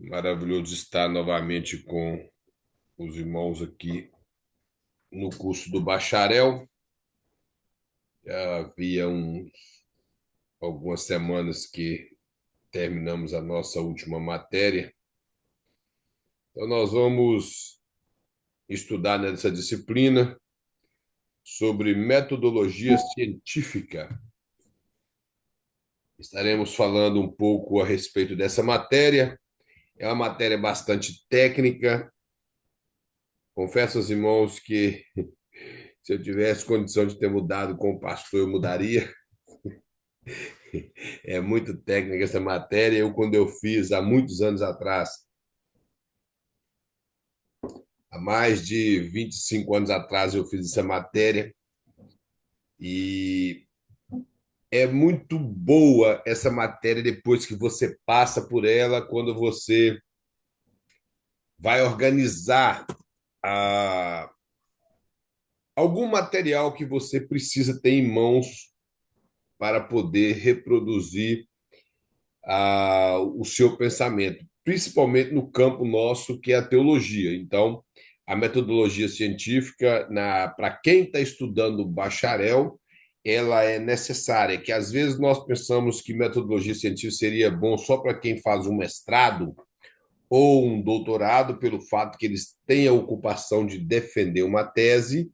Maravilhoso estar novamente com os irmãos aqui no curso do bacharel. Já havia algumas semanas que terminamos a nossa última matéria. Então, nós vamos estudar nessa disciplina sobre metodologia científica. Estaremos falando um pouco a respeito dessa matéria. É uma matéria bastante técnica. Confesso aos irmãos que se eu tivesse condição de ter mudado com o pastor, eu mudaria. É muito técnica essa matéria. Quando eu fiz há muitos anos atrás, há mais de 25 anos atrás, eu fiz essa matéria e é muito boa essa matéria depois que você passa por ela, quando você vai organizar a, algum material que você precisa ter em mãos para poder reproduzir o seu pensamento, principalmente no campo nosso, que é a teologia. Então, a metodologia científica, para quem está estudando bacharel, ela é necessária, que às vezes nós pensamos que metodologia científica seria bom só para quem faz um mestrado ou um doutorado, pelo fato que eles têm a ocupação de defender uma tese,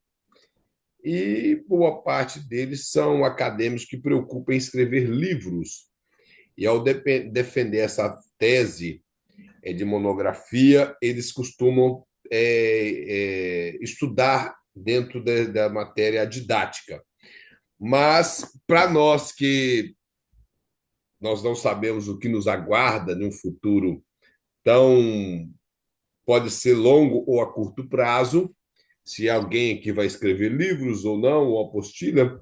e boa parte deles são acadêmicos que preocupam em escrever livros. E ao defender essa tese de monografia, eles costumam estudar dentro da matéria didática. Mas, para nós que nós não sabemos o que nos aguarda num futuro tão, pode ser longo ou a curto prazo, se alguém aqui vai escrever livros ou não, ou apostila,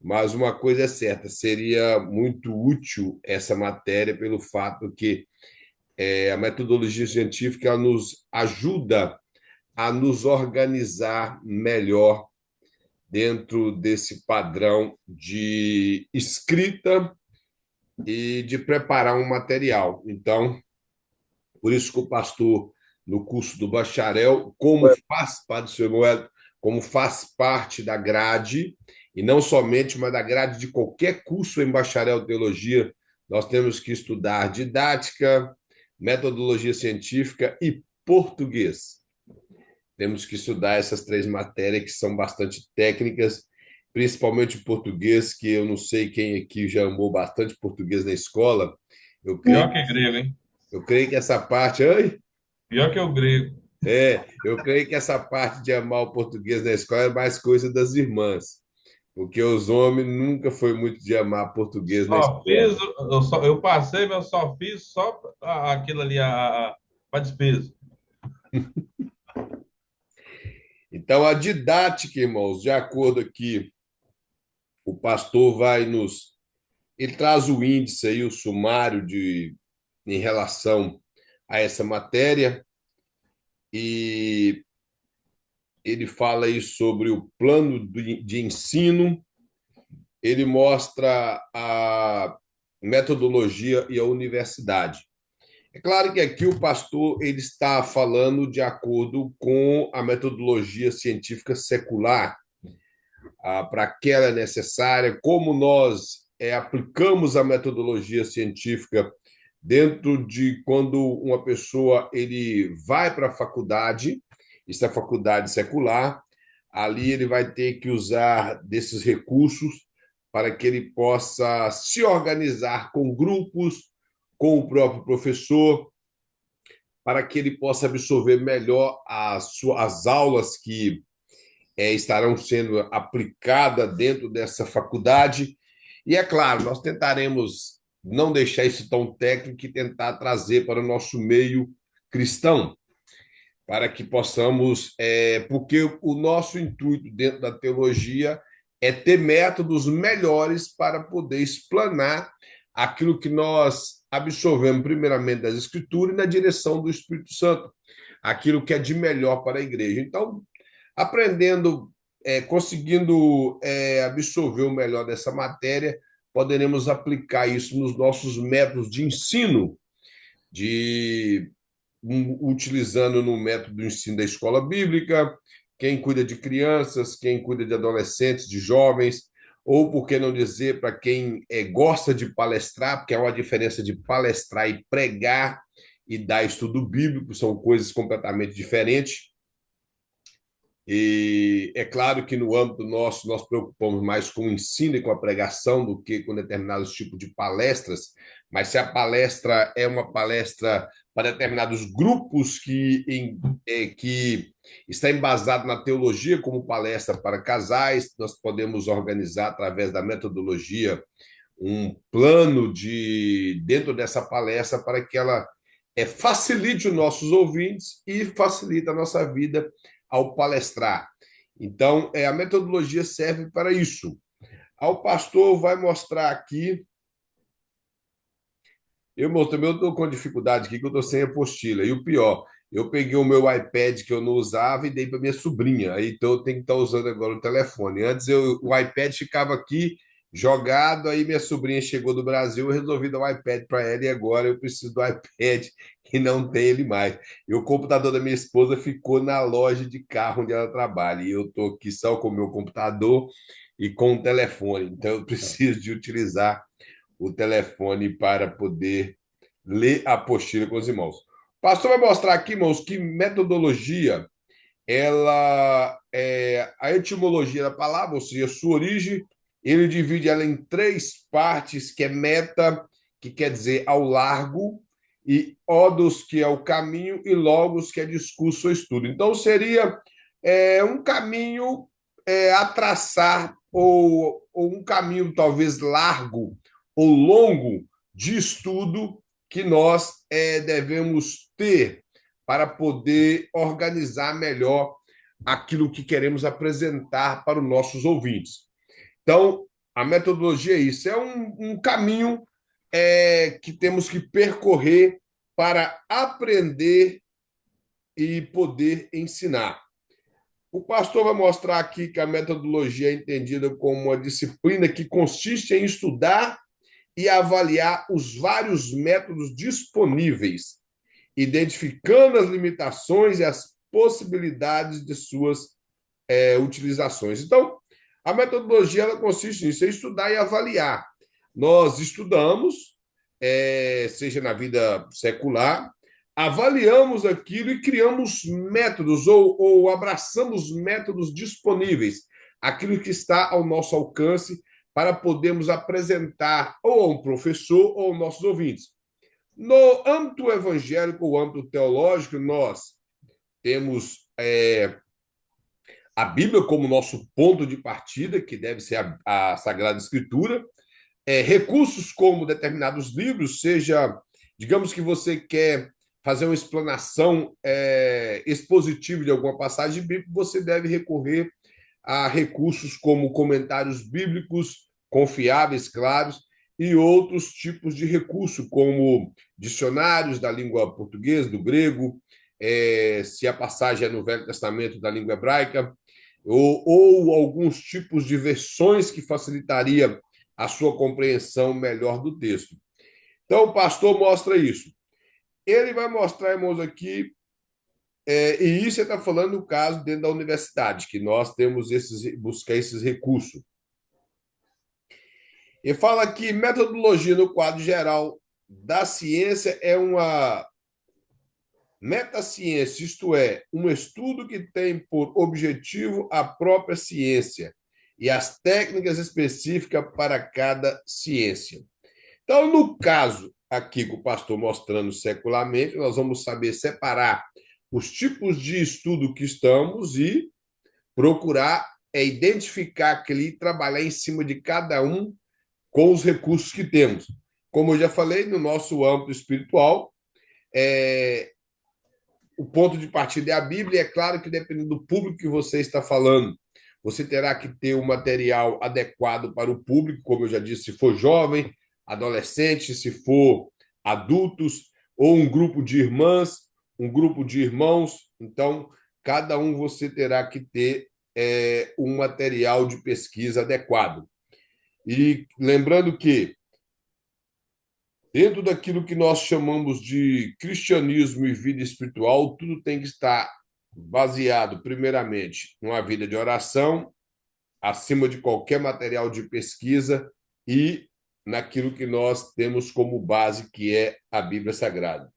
mas uma coisa é certa, seria muito útil essa matéria pelo fato que a metodologia científica nos ajuda a nos organizar melhor dentro desse padrão de escrita e de preparar um material. Então, por isso que o pastor, no curso do bacharel, como faz parte, senhor Moedo, como faz parte da grade, e não somente, mas da grade de qualquer curso em bacharel de teologia, nós temos que estudar didática, metodologia científica e português. Temos que estudar essas três matérias que são bastante técnicas, principalmente o português, que eu não sei quem aqui já amou bastante português na escola. Eu creio, Pior que grego, hein? eu creio que essa parte. Ai, Pior que o grego. eu creio que essa parte de amar o português na escola é mais coisa das irmãs, porque os homens nunca foi muito de amar português na Só fiz, escola. eu passei, mas eu só fiz só aquilo ali, para despesa. Então, a didática, irmãos, de acordo aqui, o pastor vai nos. Ele traz o índice aí, o sumário em relação a essa matéria, e ele fala aí sobre o plano de ensino, ele mostra a metodologia e a universidade. É claro que aqui o pastor ele está falando de acordo com a metodologia científica secular, para que ela é necessária, como nós aplicamos a metodologia científica dentro de quando uma pessoa ele vai para a faculdade, isso é a faculdade secular, ali ele vai ter que usar desses recursos para que ele possa se organizar com grupos, com o próprio professor, para que ele possa absorver melhor as aulas que estarão sendo aplicadas dentro dessa faculdade. E é claro, nós tentaremos não deixar isso tão técnico e tentar trazer para o nosso meio cristão, para que possamos, porque o nosso intuito dentro da teologia é ter métodos melhores para poder explanar aquilo que nós absorvemos primeiramente das Escrituras e na direção do Espírito Santo, aquilo que é de melhor para a igreja. Então, aprendendo, conseguindo absorver o melhor dessa matéria, poderemos aplicar isso nos nossos métodos de ensino de utilizando no método do ensino da escola bíblica, quem cuida de crianças, quem cuida de adolescentes, de jovens, ou por que não dizer para quem gosta de palestrar, porque há uma diferença de palestrar e pregar e dar estudo bíblico, são coisas completamente diferentes. E é claro que no âmbito nosso nós preocupamos mais com o ensino e com a pregação do que com determinados tipos de palestras, mas se a palestra é uma palestra para determinados grupos que está embasado na teologia, como palestra para casais, nós podemos organizar através da metodologia um plano de dentro dessa palestra para que ela facilite os nossos ouvintes e facilite a nossa vida ao palestrar. Então, a metodologia serve para isso. O pastor vai mostrar aqui. Também estou com dificuldade aqui, que eu estou sem apostila. E o pior, eu peguei o meu iPad que eu não usava e dei para minha sobrinha. Aí, então eu tenho que estar usando agora o telefone. Antes o iPad ficava aqui jogado, aí minha sobrinha chegou do Brasil, eu resolvi dar o iPad para ela e agora eu preciso do iPad e não tem ele mais. E o computador da minha esposa ficou na loja de carro onde ela trabalha. E eu estou aqui só com o meu computador e com o telefone. Então eu preciso de utilizar o telefone para poder ler a apostila com os irmãos. O pastor vai mostrar aqui, irmãos, que metodologia, ela é a etimologia da palavra, ou seja, a sua origem, ele divide ela em três partes, que é meta, que quer dizer ao largo, e odos, que é o caminho, e logos, que é discurso ou estudo. Então, seria um caminho a traçar, ou um caminho talvez largo ou longo de estudo que nós devemos ter para poder organizar melhor aquilo que queremos apresentar para os nossos ouvintes. Então, a metodologia é isso, é um caminho que temos que percorrer para aprender e poder ensinar. O pastor vai mostrar aqui que a metodologia é entendida como uma disciplina que consiste em estudar e avaliar os vários métodos disponíveis, identificando as limitações e as possibilidades de suas utilizações. Então, a metodologia ela consiste nisso, em estudar e avaliar. Nós estudamos, seja na vida secular, avaliamos aquilo e criamos métodos ou abraçamos métodos disponíveis, aquilo que está ao nosso alcance para podermos apresentar ou a um professor ou aos nossos ouvintes. No âmbito evangélico ou âmbito teológico, nós temos a Bíblia como nosso ponto de partida, que deve ser a Sagrada Escritura, recursos como determinados livros, seja, digamos que você quer fazer uma explanação expositiva de alguma passagem bíblica, você deve recorrer a recursos como comentários bíblicos confiáveis, claros, e outros tipos de recurso, como dicionários da língua portuguesa, do grego, se a passagem é no Velho Testamento da língua hebraica, ou alguns tipos de versões que facilitaria a sua compreensão melhor do texto. Então, o pastor mostra isso. Ele vai mostrar, irmãos, aqui, e isso ele está falando no caso dentro da universidade, que nós temos buscar esses recursos. Ele fala que metodologia no quadro geral da ciência é uma metaciência, isto é, um estudo que tem por objetivo a própria ciência e as técnicas específicas para cada ciência. Então, no caso aqui que o pastor mostrando secularmente, nós vamos saber separar os tipos de estudo que estamos e procurar identificar aquele e trabalhar em cima de cada um com os recursos que temos. Como eu já falei, no nosso âmbito espiritual, o ponto de partida é a Bíblia, e é claro que dependendo do público que você está falando, você terá que ter um material adequado para o público, como eu já disse, se for jovem, adolescente, se for adultos, ou um grupo de irmãs, um grupo de irmãos. Então, cada um você terá que ter um material de pesquisa adequado. E lembrando que Dentro daquilo que nós chamamos de cristianismo e vida espiritual, tudo tem que estar baseado, primeiramente, numa vida de oração, acima de qualquer material de pesquisa e naquilo que nós temos como base, que é a Bíblia Sagrada.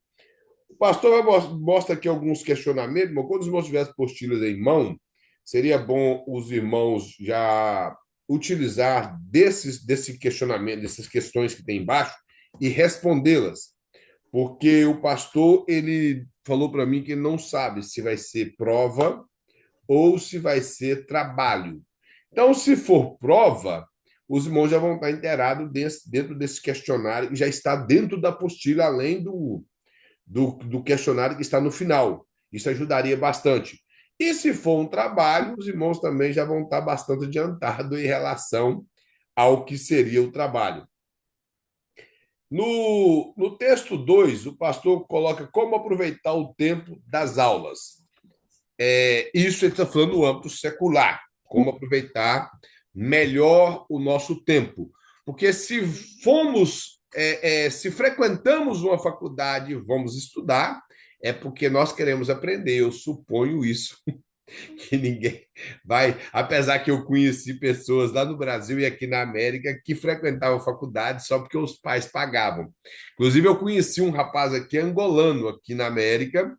O pastor mostra aqui alguns questionamentos, mas quando os irmãos tiverem apostilas em mão, seria bom os irmãos já utilizar desse questionamento, dessas questões que tem embaixo, e respondê-las. Porque o pastor, ele falou para mim que ele não sabe se vai ser prova ou se vai ser trabalho. Então, se for prova, os irmãos já vão estar inteirados dentro desse questionário e já está dentro da apostila, além do questionário que está no final. Isso ajudaria bastante. E se for um trabalho, os irmãos também já vão estar bastante adiantados em relação ao que seria o trabalho. No texto 2, o pastor coloca como aproveitar o tempo das aulas. Isso ele está falando no âmbito secular, como aproveitar melhor o nosso tempo. Porque se frequentamos uma faculdade e vamos estudar, é porque nós queremos aprender. Eu suponho isso, que ninguém vai. Apesar que eu conheci pessoas lá no Brasil e aqui na América que frequentavam faculdade só porque os pais pagavam. Inclusive, eu conheci um rapaz aqui angolano, aqui na América,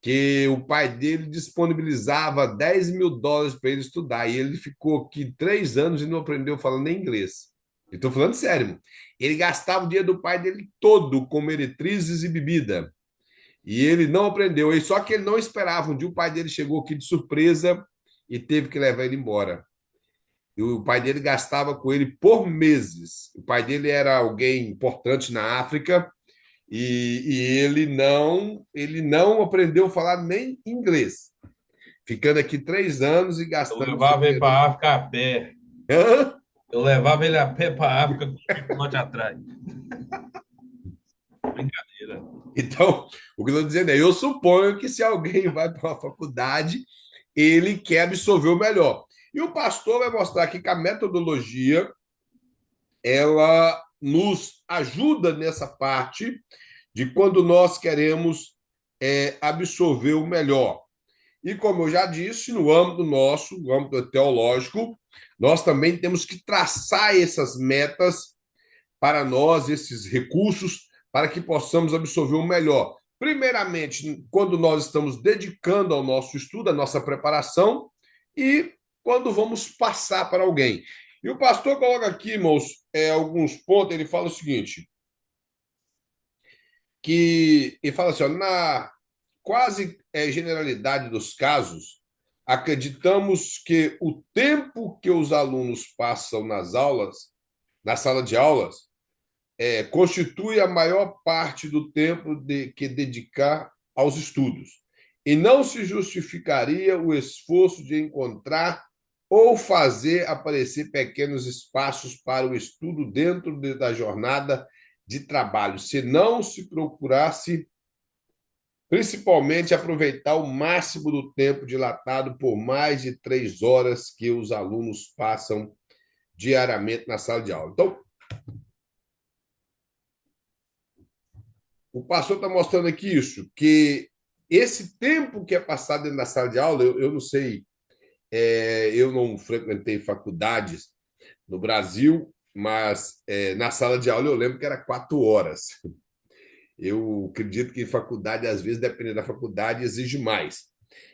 que o pai dele disponibilizava US$ 10.000 para ele estudar. E ele ficou aqui 3 anos e não aprendeu falando nem inglês. Eu estou falando sério. Ele gastava o dia do pai dele todo com meretrizes e bebida. E ele não aprendeu. E só que ele não esperava. Um dia o pai dele chegou aqui de surpresa e teve que levar ele embora. E o pai dele gastava com ele por meses. O pai dele era alguém importante na África e ele não aprendeu a falar nem inglês, ficando aqui 3 anos e Eu gastando levava ele dinheiro. para a África a pé. Hã? Eu levava ele a pé para a África com o chicote atrás. Brincadeira. Então, o que eu estou dizendo é, eu suponho que se alguém vai para uma faculdade, ele quer absorver o melhor. E o pastor vai mostrar aqui que a metodologia, ela nos ajuda nessa parte de quando nós queremos absorver o melhor. E como eu já disse, no âmbito nosso, no âmbito teológico, nós também temos que traçar essas metas para nós, esses recursos, para que possamos absorver o melhor. Primeiramente, quando nós estamos dedicando ao nosso estudo, à nossa preparação, e quando vamos passar para alguém. E o pastor coloca aqui, irmãos, alguns pontos, ele fala o seguinte, que ele fala assim, ó, na quase generalidade dos casos, acreditamos que o tempo que os alunos passam nas aulas, na sala de aulas, constitui a maior parte do tempo que dedicar aos estudos. E não se justificaria o esforço de encontrar ou fazer aparecer pequenos espaços para o estudo dentro da jornada de trabalho, se não se procurasse principalmente aproveitar o máximo do tempo dilatado por mais de 3 horas que os alunos passam diariamente na sala de aula. Então, o pastor está mostrando aqui isso, que esse tempo que é passado dentro da sala de aula, eu não sei, eu não frequentei faculdades no Brasil, mas na sala de aula eu lembro que era 4 horas. Eu acredito que faculdade, às vezes, dependendo da faculdade, exige mais.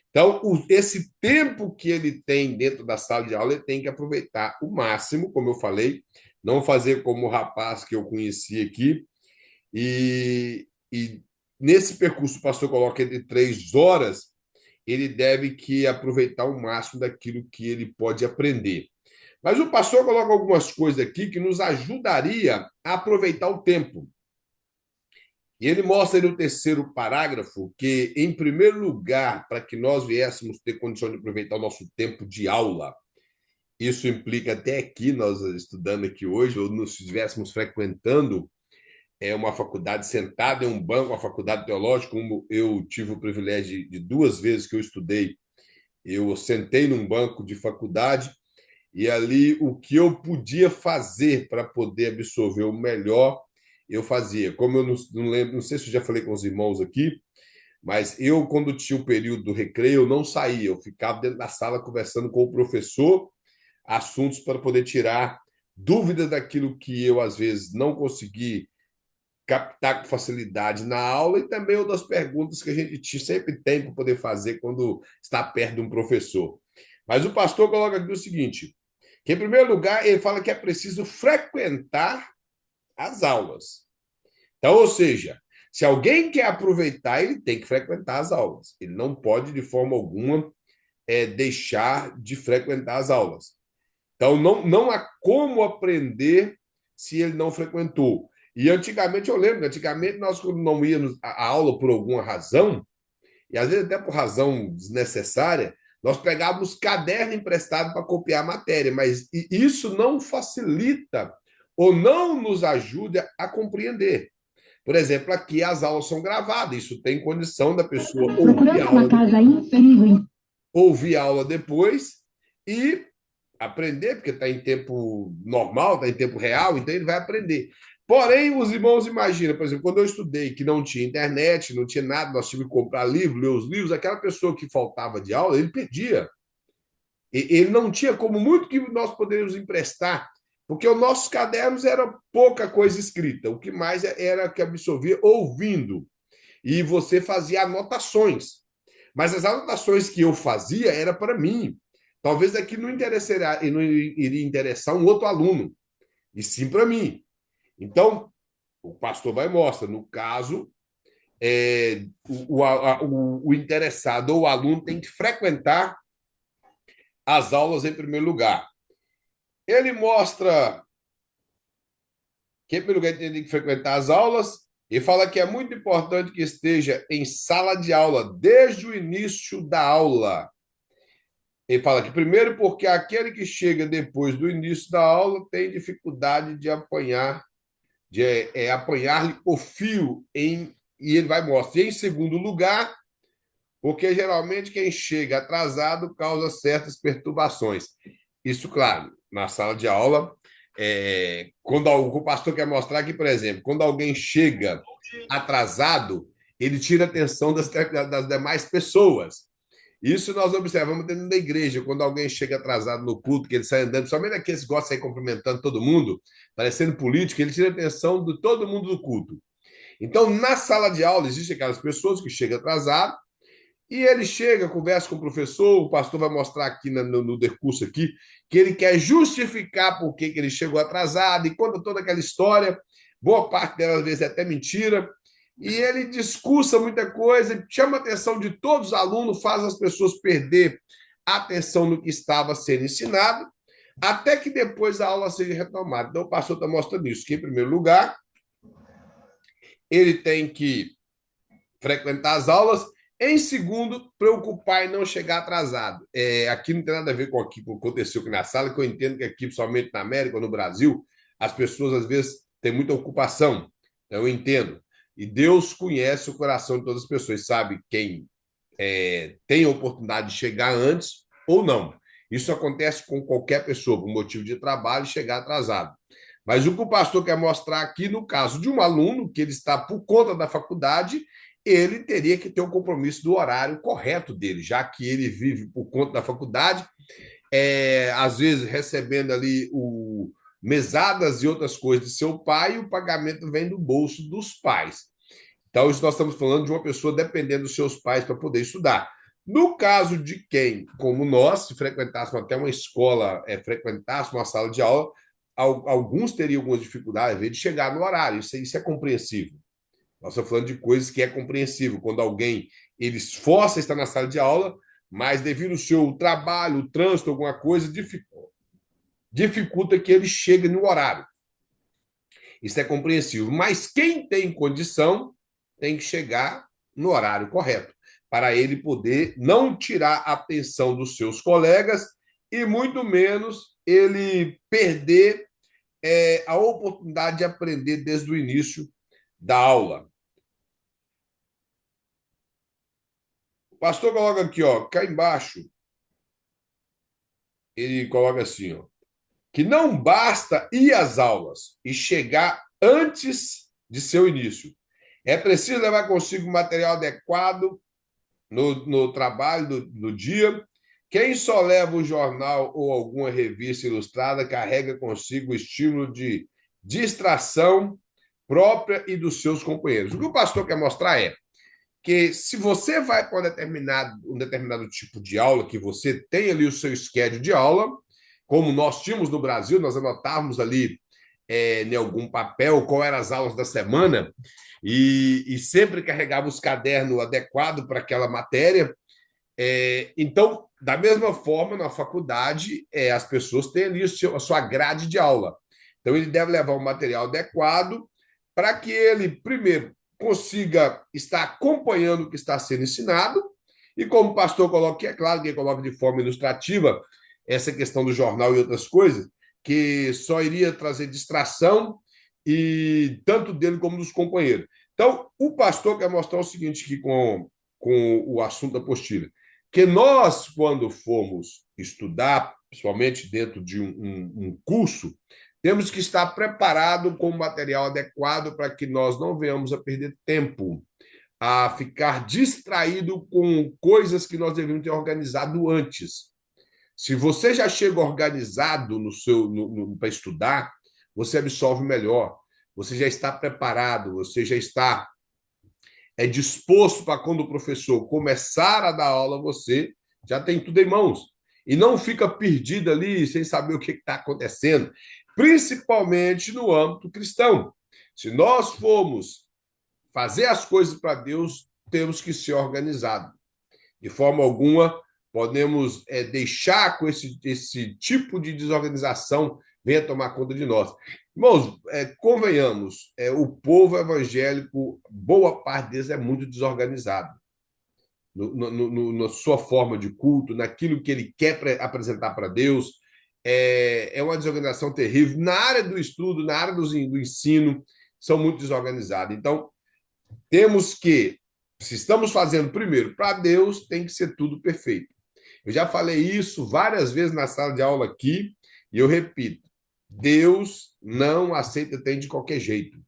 Então, esse tempo que ele tem dentro da sala de aula, ele tem que aproveitar o máximo, como eu falei, não fazer como o rapaz que eu conheci aqui. E nesse percurso, o pastor coloca entre 3 horas, ele deve que aproveitar o máximo daquilo que ele pode aprender. Mas o pastor coloca algumas coisas aqui que nos ajudaria a aproveitar o tempo. E ele mostra no terceiro parágrafo que, em primeiro lugar, para que nós viéssemos ter condição de aproveitar o nosso tempo de aula, isso implica até aqui, nós estudando aqui hoje, ou nos estivéssemos frequentando uma faculdade sentado em um banco, uma faculdade teológica, como eu tive o privilégio de 2 vezes que eu estudei, eu sentei num banco de faculdade e ali o que eu podia fazer para poder absorver o melhor eu fazia. Como eu não lembro, não sei se eu já falei com os irmãos aqui, mas eu, quando tinha o período do recreio, eu não saía, eu ficava dentro da sala conversando com o professor, assuntos para poder tirar dúvidas daquilo que eu, às vezes, não consegui captar com facilidade na aula e também outras perguntas que a gente sempre tem para poder fazer quando está perto de um professor. Mas o pastor coloca aqui o seguinte, que, em primeiro lugar, ele fala que é preciso frequentar as aulas. Então, ou seja, se alguém quer aproveitar, ele tem que frequentar as aulas. Ele não pode, de forma alguma, deixar de frequentar as aulas. Então, não há como aprender se ele não frequentou. E antigamente, eu lembro, antigamente nós, quando não íamos à aula por alguma razão, e às vezes até por razão desnecessária, nós pegávamos caderno emprestado para copiar a matéria, mas isso não facilita ou não nos ajuda a compreender. Por exemplo, aqui as aulas são gravadas, isso tem condição da pessoa Procurando uma casa incrível. ouvir a aula depois e aprender, porque está em tempo normal, está em tempo real, então ele vai aprender. Porém, os irmãos imaginam, por exemplo, quando eu estudei que não tinha internet, não tinha nada, nós tínhamos que comprar livro, ler os livros, aquela pessoa que faltava de aula, ele perdia. Ele não tinha como muito que nós poderíamos emprestar, porque os nossos cadernos eram pouca coisa escrita, o que mais era que absorvia ouvindo. E você fazia anotações. Mas as anotações que eu fazia era para mim. Talvez aqui não não iria interessar um outro aluno, e sim para mim. Então, o pastor vai mostrar, no caso, o interessado ou o aluno tem que frequentar as aulas em primeiro lugar. Ele mostra que, em primeiro lugar, ele tem que frequentar as aulas e fala que é muito importante que esteja em sala de aula desde o início da aula. Ele fala que, primeiro, porque aquele que chega depois do início da aula tem dificuldade de apanhar, de apanhar-lhe o fio, e ele vai mostrar. E, em segundo lugar, porque geralmente quem chega atrasado causa certas perturbações. Isso, claro, na sala de aula, quando o pastor quer mostrar aqui, por exemplo, quando alguém chega atrasado, ele tira a atenção das demais pessoas. Isso nós observamos dentro da igreja, quando alguém chega atrasado no culto, que ele sai andando, somente aqueles que gostam de sair cumprimentando todo mundo, parecendo político, ele tira a atenção de todo mundo do culto. Então, na sala de aula, existem aquelas pessoas que chegam atrasado, e ele chega, conversa com o professor, o pastor vai mostrar aqui no decurso aqui, que ele quer justificar por que ele chegou atrasado, e conta toda aquela história, boa parte dela, às vezes, é até mentira, e ele discursa muita coisa, chama a atenção de todos os alunos, faz as pessoas perder a atenção no que estava sendo ensinado, até que depois a aula seja retomada. Então, o pastor está mostrando isso, que, em primeiro lugar, ele tem que frequentar as aulas. Em segundo, preocupar em não chegar atrasado. Aqui não tem nada a ver com o que aconteceu aqui na sala, que eu entendo que aqui, principalmente na América ou no Brasil, as pessoas, às vezes, têm muita ocupação. Então, eu entendo. E Deus conhece o coração de todas as pessoas, sabe quem tem a oportunidade de chegar antes ou não. Isso acontece com qualquer pessoa, por motivo de trabalho, chegar atrasado. Mas o que o pastor quer mostrar aqui, no caso de um aluno, que ele está por conta da faculdade, ele teria que ter o compromisso do horário correto dele, já que ele vive por conta da faculdade, às vezes recebendo ali mesadas e outras coisas de seu pai, e o pagamento vem do bolso dos pais. Então, isso nós estamos falando de uma pessoa dependendo dos seus pais para poder estudar. No caso de quem, como nós, se frequentássemos até uma escola, frequentássemos uma sala de aula, alguns teriam algumas dificuldades de chegar no horário, isso é compreensível. Nós estamos falando de coisas que é compreensível, quando alguém ele esforça estar na sala de aula, mas devido ao seu trabalho, o trânsito, alguma coisa, dificulta que ele chegue no horário. Isso é compreensível. Mas quem tem condição tem que chegar no horário correto, para ele poder não tirar a atenção dos seus colegas e muito menos ele perder a oportunidade de aprender desde o início da aula. O pastor coloca aqui, ó, cá embaixo, ele coloca assim, ó, que não basta ir às aulas e chegar antes de seu início. É preciso levar consigo material adequado no trabalho do dia. Quem só leva o jornal ou alguma revista ilustrada carrega consigo o estímulo de distração própria e dos seus companheiros. O que o pastor quer mostrar é que se você vai para um determinado tipo de aula, que você tem ali o seu schedule de aula, como nós tínhamos no Brasil, nós anotávamos ali em algum papel qual eram as aulas da semana e sempre carregava os cadernos adequados para aquela matéria. Então, da mesma forma, na faculdade, as pessoas têm ali a sua grade de aula. Então, ele deve levar um material adequado para que ele, primeiro, consiga estar acompanhando o que está sendo ensinado. E como o pastor coloca, que é claro que ele coloca de forma ilustrativa essa questão do jornal e outras coisas, que só iria trazer distração, e tanto dele como dos companheiros. Então, o pastor quer mostrar o seguinte aqui com o assunto da apostila, que nós, quando formos estudar, principalmente dentro de um curso, temos que estar preparado com o material adequado para que nós não venhamos a perder tempo, a ficar distraído com coisas que nós devíamos ter organizado antes. Se você já chega organizado para estudar, você absorve melhor, você já está preparado, você já está disposto para quando o professor começar a dar aula, você já tem tudo em mãos. E não fica perdido ali sem saber o que está acontecendo, principalmente no âmbito cristão. Se nós formos fazer as coisas para Deus, temos que ser organizados. De forma alguma, podemos deixar com esse tipo de desorganização venha tomar conta de nós. Irmãos, convenhamos, o povo evangélico, boa parte deles é muito desorganizado na sua forma de culto, naquilo que ele quer apresentar para Deus. É uma desorganização terrível. Na área do estudo, na área do ensino, são muito desorganizados. Então, temos que, se estamos fazendo primeiro para Deus, tem que ser tudo perfeito. Eu já falei isso várias vezes na sala de aula aqui, e eu repito, Deus não aceita tem de qualquer jeito.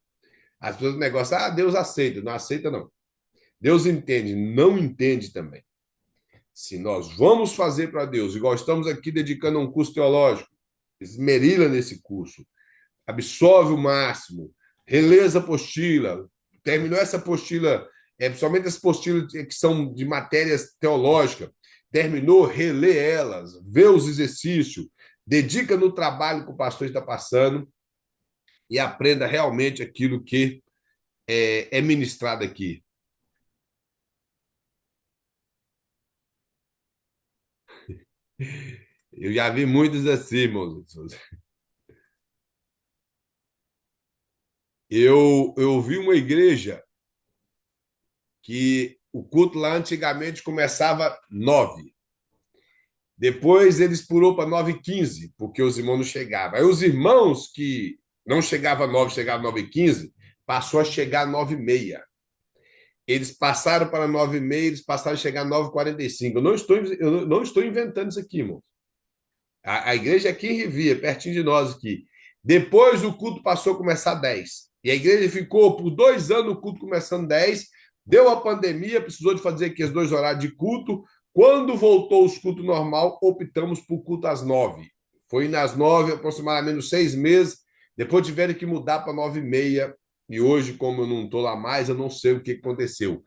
As pessoas negociam, Deus aceita. Não aceita, não. Deus entende, não entende também. Se nós vamos fazer para Deus, igual estamos aqui dedicando a um curso teológico, esmerila nesse curso, absorve o máximo, relê essa apostila, terminou essa apostila, principalmente as apostilas que são de matérias teológicas, terminou, relê elas, vê os exercícios, dedica no trabalho que o pastor está passando e aprenda realmente aquilo que é ministrado aqui. Eu já vi muitos assim, irmãos. Eu vi uma igreja que o culto lá antigamente começava 9. Depois eles pulou para 9h15, porque os irmãos não chegavam. Aí os irmãos que não chegavam 9, chegavam 9h15, passou a chegar 9h30. Eles passaram para 9h30, eles passaram a chegar 9h45. Eu não estou inventando isso aqui, irmãos. A igreja aqui em Rivia, pertinho de nós aqui. Depois o culto passou a começar 10. E a igreja ficou por 2 anos o culto começando 10. Deu a pandemia, precisou de fazer aqui os 2 horários de culto. Quando voltou os cultos normal, optamos por culto às 9. Foi nas 9, aproximadamente 6 meses. Depois tiveram que mudar para 9h30. E hoje, como eu não estou lá mais, eu não sei o que aconteceu.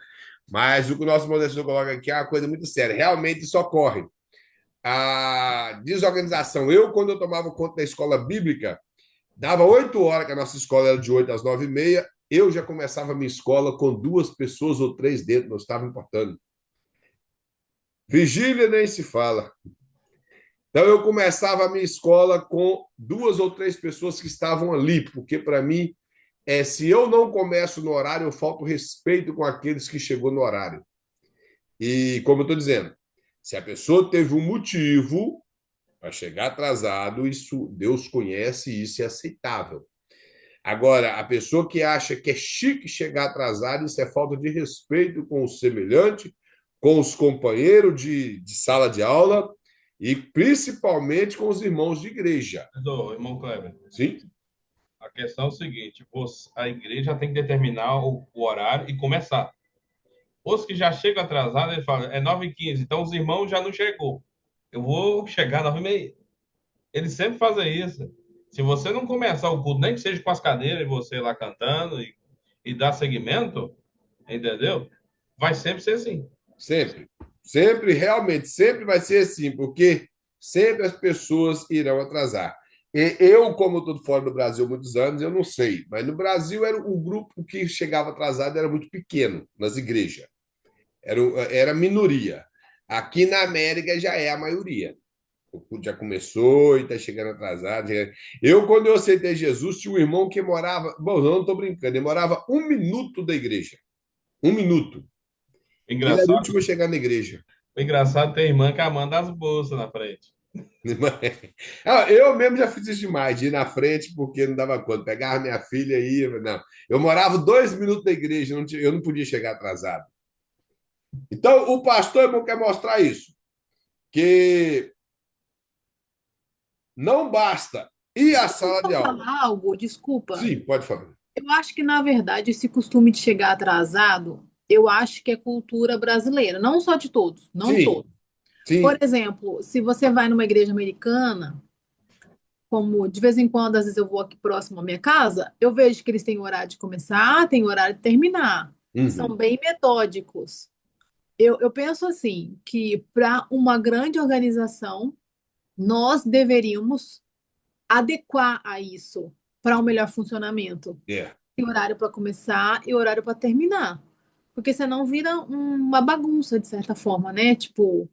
Mas o que o nosso modelo coloca aqui é uma coisa muito séria. Realmente isso ocorre. A desorganização. Quando eu tomava conta da escola bíblica, dava 8 horas, que a nossa escola era de 8 às 9h30, eu já começava a minha escola com 2 pessoas ou 3 dentro, não estava importando. Vigília nem se fala. Então, eu começava a minha escola com 2 ou 3 pessoas que estavam ali, porque, para mim, se eu não começo no horário, eu falto respeito com aqueles que chegou no horário. E, como eu estou dizendo, se a pessoa teve um motivo para chegar atrasado, isso Deus conhece e isso é aceitável. Agora, a pessoa que acha que é chique chegar atrasado, isso é falta de respeito com o semelhante, com os companheiros de sala de aula e principalmente com os irmãos de igreja. Do irmão Kleber. Sim? A questão é o seguinte: a igreja tem que determinar o horário e começar. Os que já chegam atrasados, ele fala, é 9h15, então os irmãos já não chegou. Eu vou chegar 9h30. Eles sempre fazem isso. Se você não começar o culto, nem que seja com as cadeiras e você lá cantando e dar seguimento, entendeu? Vai sempre ser assim. Sempre. Sempre, realmente, sempre vai ser assim, porque sempre as pessoas irão atrasar. Eu, como estou fora do Brasil há muitos anos, eu não sei, mas no Brasil era o grupo que chegava atrasado era muito pequeno nas igrejas. Era minoria. Aqui na América já é a maioria. O culto já começou e está chegando atrasado. Eu, quando eu aceitei Jesus, tinha um irmão que morava. Bom, não estou brincando, ele morava 1 minuto da igreja. 1 minuto. Ele era o Engraçado, último a chegar na igreja. engraçado tem irmã que manda as bolsas na frente. Eu mesmo já fiz isso demais, de ir na frente porque não dava conta. Pegava minha filha e ia. Não. Eu morava 2 minutos da igreja, eu não podia chegar atrasado. Então, o pastor irmão, quer mostrar isso, que não basta ir à sala de Posso aula. falar algo? Desculpa. Sim, pode falar. Eu acho que, na verdade, esse costume de chegar atrasado, eu acho que é cultura brasileira, não só de todos, não Sim, todos. Por sim. exemplo, se você vai numa igreja americana, como de vez em quando, às vezes eu vou aqui próximo à minha casa, eu vejo que eles têm horário de começar, têm horário de terminar. São Uhum. bem metódicos. Eu penso assim, que para uma grande organização, nós deveríamos adequar a isso para o melhor funcionamento. É. Tem horário para começar e horário para terminar. Porque senão vira uma bagunça, de certa forma, né? Tipo,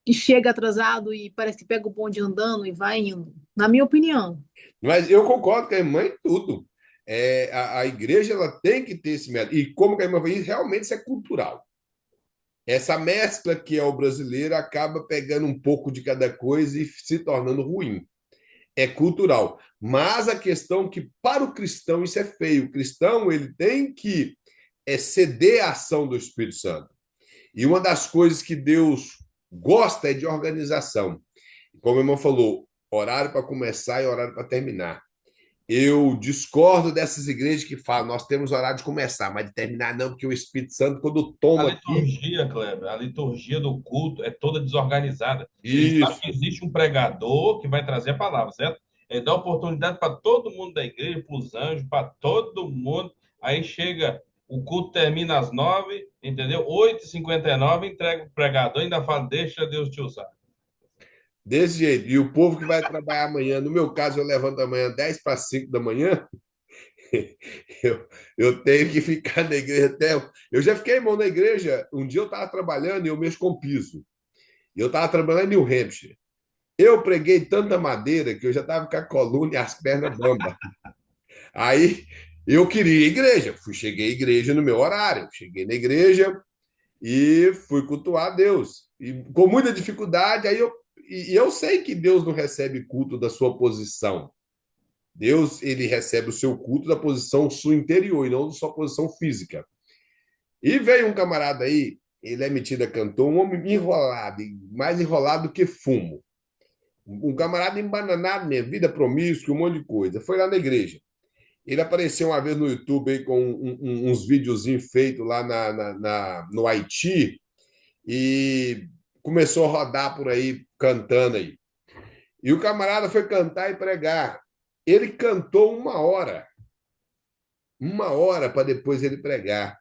que chega atrasado e parece que pega o bonde andando e vai indo. Na minha opinião. Mas eu concordo com a irmã em tudo. A igreja ela tem que ter esse método. E como que a irmã falou, realmente isso é cultural. Essa mescla que é o brasileiro acaba pegando um pouco de cada coisa e se tornando ruim. É cultural. Mas a questão é que para o cristão isso é feio. O cristão ele tem que ceder à ação do Espírito Santo. E uma das coisas que Deus gosta é de organização. Como a irmã falou, horário para começar e horário para terminar. Eu discordo dessas igrejas que falam, nós temos horário de começar, mas de terminar não, porque o Espírito Santo, quando A toma aqui, liturgia, Kleber, a liturgia do culto é toda desorganizada. Ele sabe que isso, existe um pregador que vai trazer a palavra, certo? Ele dá oportunidade para todo mundo da igreja, para os anjos, para todo mundo. Aí chega, o culto termina às 9, entendeu? 8h59, entrega o pregador, ainda fala, deixa Deus te usar. desse jeito. E o povo que vai trabalhar amanhã, no meu caso, eu levanto amanhã 10 para 5 da manhã, eu tenho que ficar na igreja até. Eu já fiquei, irmão, na igreja. Um dia eu estava trabalhando e eu mexo com piso. E eu estava trabalhando em New Hampshire. Eu preguei tanta madeira que eu já estava com a coluna e as pernas bambas. Aí eu queria igreja. Cheguei à igreja no meu horário. Cheguei na igreja e fui cultuar a Deus. E com muita dificuldade, e eu sei que Deus não recebe culto da sua posição. Deus, ele recebe o seu culto da posição sua interior e não da sua posição física. E veio um camarada aí, ele é metido a cantor, um homem enrolado, mais enrolado que fumo. Um camarada embananado mesmo, vida promíscua, um monte de coisa. Foi lá na igreja. Ele apareceu uma vez no YouTube aí com uns videozinhos feitos lá no Haiti e começou a rodar por aí, cantando aí. E o camarada foi cantar e pregar. Ele cantou 1 hora para depois ele pregar.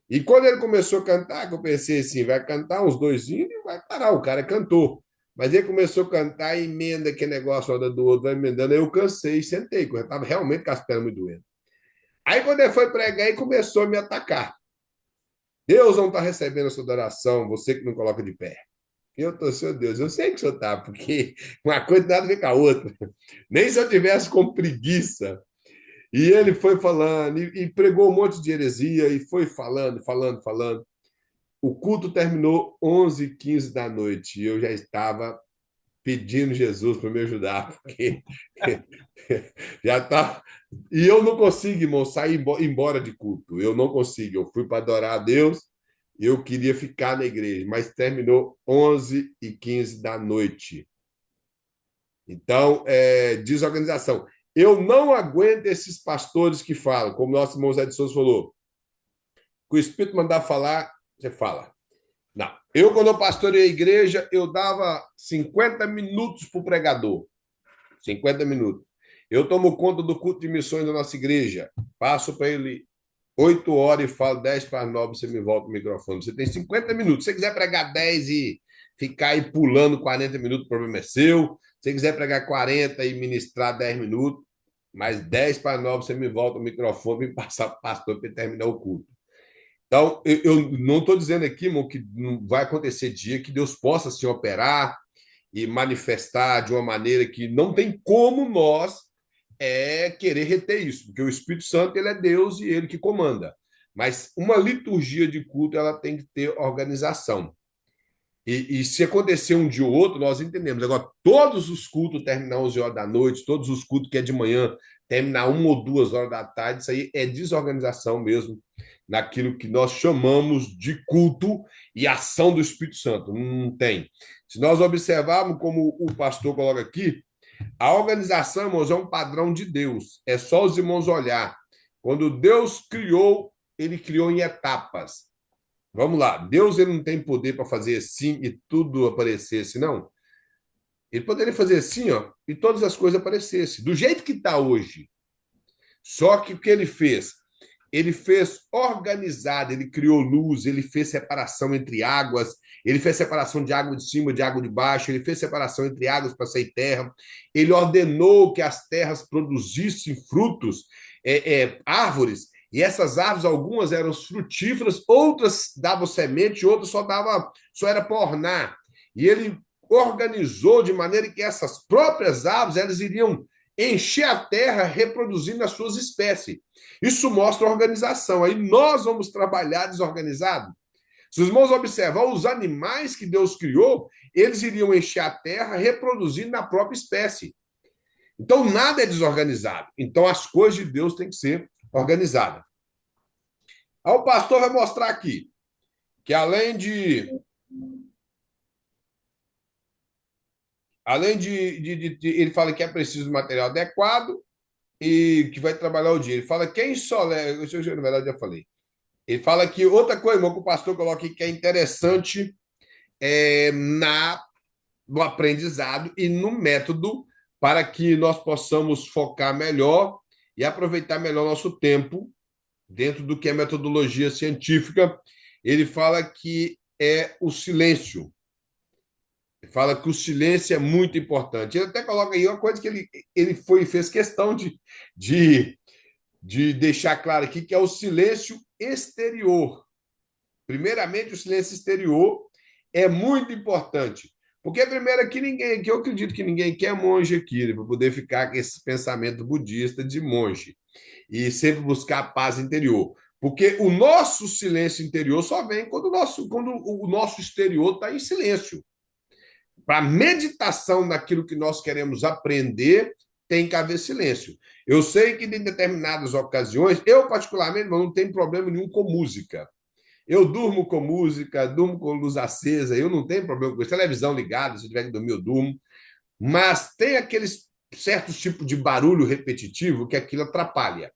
E quando ele começou a cantar, que eu pensei assim, vai cantar uns doisinhos e vai parar, o cara cantou. Mas ele começou a cantar e emenda que negócio hora do outro, vai emendando. Aí eu cansei e sentei, porque eu estava realmente com as pernas muito doendo. Aí quando ele foi pregar, ele começou a me atacar. Deus não está recebendo a sua adoração, você que não coloca de pé. Eu tô, seu Deus, eu sei que o senhor está, porque uma coisa nada a ver com a outra. Nem se eu tivesse com preguiça. E ele foi falando, e pregou um monte de heresia, e foi falando, falando, falando. O culto terminou 11h15 da noite, e eu já estava pedindo Jesus para me ajudar, porque já está. E eu não consigo, irmão, sair embora de culto. Eu não consigo. Eu fui para adorar a Deus, eu queria ficar na igreja, mas terminou 11h15 da noite. Então, desorganização. Eu não aguento esses pastores que falam, como nosso irmão Zé de Souza falou, que o Espírito mandar falar, você fala. Não. Eu, quando eu pastorei a igreja, eu dava 50 minutos para o pregador. 50 minutos. Eu tomo conta do culto de missões da nossa igreja. Passo para ele 8 horas e falo 10 para 9, você me volta o microfone. Você tem 50 minutos. Se você quiser pregar 10 e ficar aí pulando 40 minutos, o problema é seu. Se você quiser pregar 40 e ministrar 10 minutos, mais 10 para 9, você me volta o microfone e passar para o pastor para terminar o culto. Então, eu não estou dizendo aqui, irmão, que não vai acontecer dia que Deus possa se operar e manifestar de uma maneira que não tem como nós querer reter isso, porque o Espírito Santo ele é Deus e ele que comanda. Mas uma liturgia de culto ela tem que ter organização. E se acontecer um dia ou outro, nós entendemos. Agora, todos os cultos terminar 11 horas da noite, todos os cultos que é de manhã terminar 1 ou 2 horas da tarde, isso aí é desorganização mesmo, naquilo que nós chamamos de culto e ação do Espírito Santo. Não tem. Se nós observarmos, como o pastor coloca aqui, a organização, irmãos, é um padrão de Deus. É só os irmãos olhar. Quando Deus criou, ele criou em etapas. Vamos lá. Deus ele não tem poder para fazer assim e tudo aparecesse, não. Ele poderia fazer assim, ó, e todas as coisas aparecessem. Do jeito que está hoje. Só que o que ele fez? Ele fez organizado, ele criou luz, ele fez separação entre águas, ele fez separação de água de cima, de água de baixo, ele fez separação entre águas para sair terra, ele ordenou que as terras produzissem frutos, árvores, e essas árvores, algumas eram frutíferas, outras davam semente, outras só era para ornar. E ele organizou de maneira que essas próprias árvores elas iriam encher a terra reproduzindo as suas espécies. Isso mostra organização. Aí nós vamos trabalhar desorganizado. Se os irmãos observar, os animais que Deus criou, eles iriam encher a terra reproduzindo na própria espécie. Então, nada é desorganizado. Então, as coisas de Deus têm que ser organizadas. Aí o pastor vai mostrar aqui que ele fala que é preciso material adequado, e que vai trabalhar o dia. Ele fala quem ensolera. Isso eu, na verdade, já falei. Ele fala que outra coisa, irmão, que o pastor coloca aqui que é interessante no aprendizado e no método para que nós possamos focar melhor e aproveitar melhor nosso tempo dentro do que é metodologia científica. Ele fala que é o silêncio. Ele fala que o silêncio é muito importante. Ele até coloca aí uma coisa que ele fez questão de deixar claro aqui, que é o silêncio exterior. Primeiramente, o silêncio exterior é muito importante. Porque, primeiro, eu acredito que ninguém quer monge aqui, né, para poder ficar com esse pensamento budista de monge. E sempre buscar a paz interior. Porque o nosso silêncio interior só vem quando o nosso exterior está em silêncio. Para meditação naquilo que nós queremos aprender, tem que haver silêncio. Eu sei que em determinadas ocasiões, eu particularmente não tenho problema nenhum com música. Eu durmo com música, durmo com luz acesa, eu não tenho problema com isso. Televisão ligada, se tiver que dormir, eu durmo. Mas tem aqueles certos tipos de barulho repetitivo que aquilo atrapalha.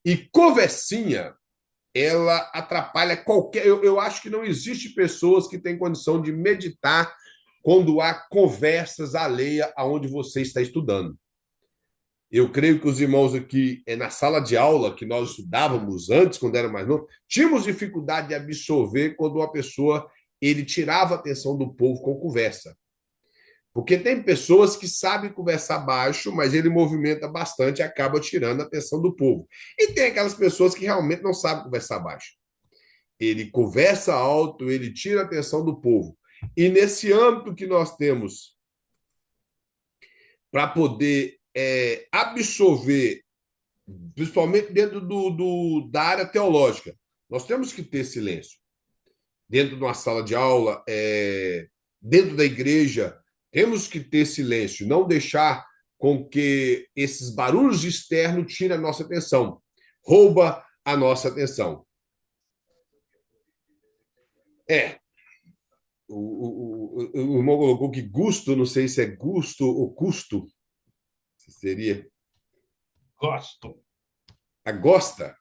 E conversinha, ela atrapalha qualquer. Eu acho que não existe pessoas que têm condição de meditar quando há conversas alheias aonde você está estudando. Eu creio que os irmãos aqui, na sala de aula que nós estudávamos antes, quando era mais novo, tínhamos dificuldade de absorver quando uma pessoa ele tirava a atenção do povo com conversa. Porque tem pessoas que sabem conversar baixo, mas ele movimenta bastante e acaba tirando a atenção do povo. E tem aquelas pessoas que realmente não sabem conversar baixo. Ele conversa alto, ele tira a atenção do povo. E nesse âmbito que nós temos para poder absorver, principalmente dentro da área teológica, nós temos que ter silêncio. Dentro de uma sala de aula, dentro da igreja, temos que ter silêncio, não deixar com que esses barulhos externos tirem a nossa atenção, rouba a nossa atenção. O irmão colocou que gusto, não sei se é gusto ou custo, seria. Gosto. Gosta?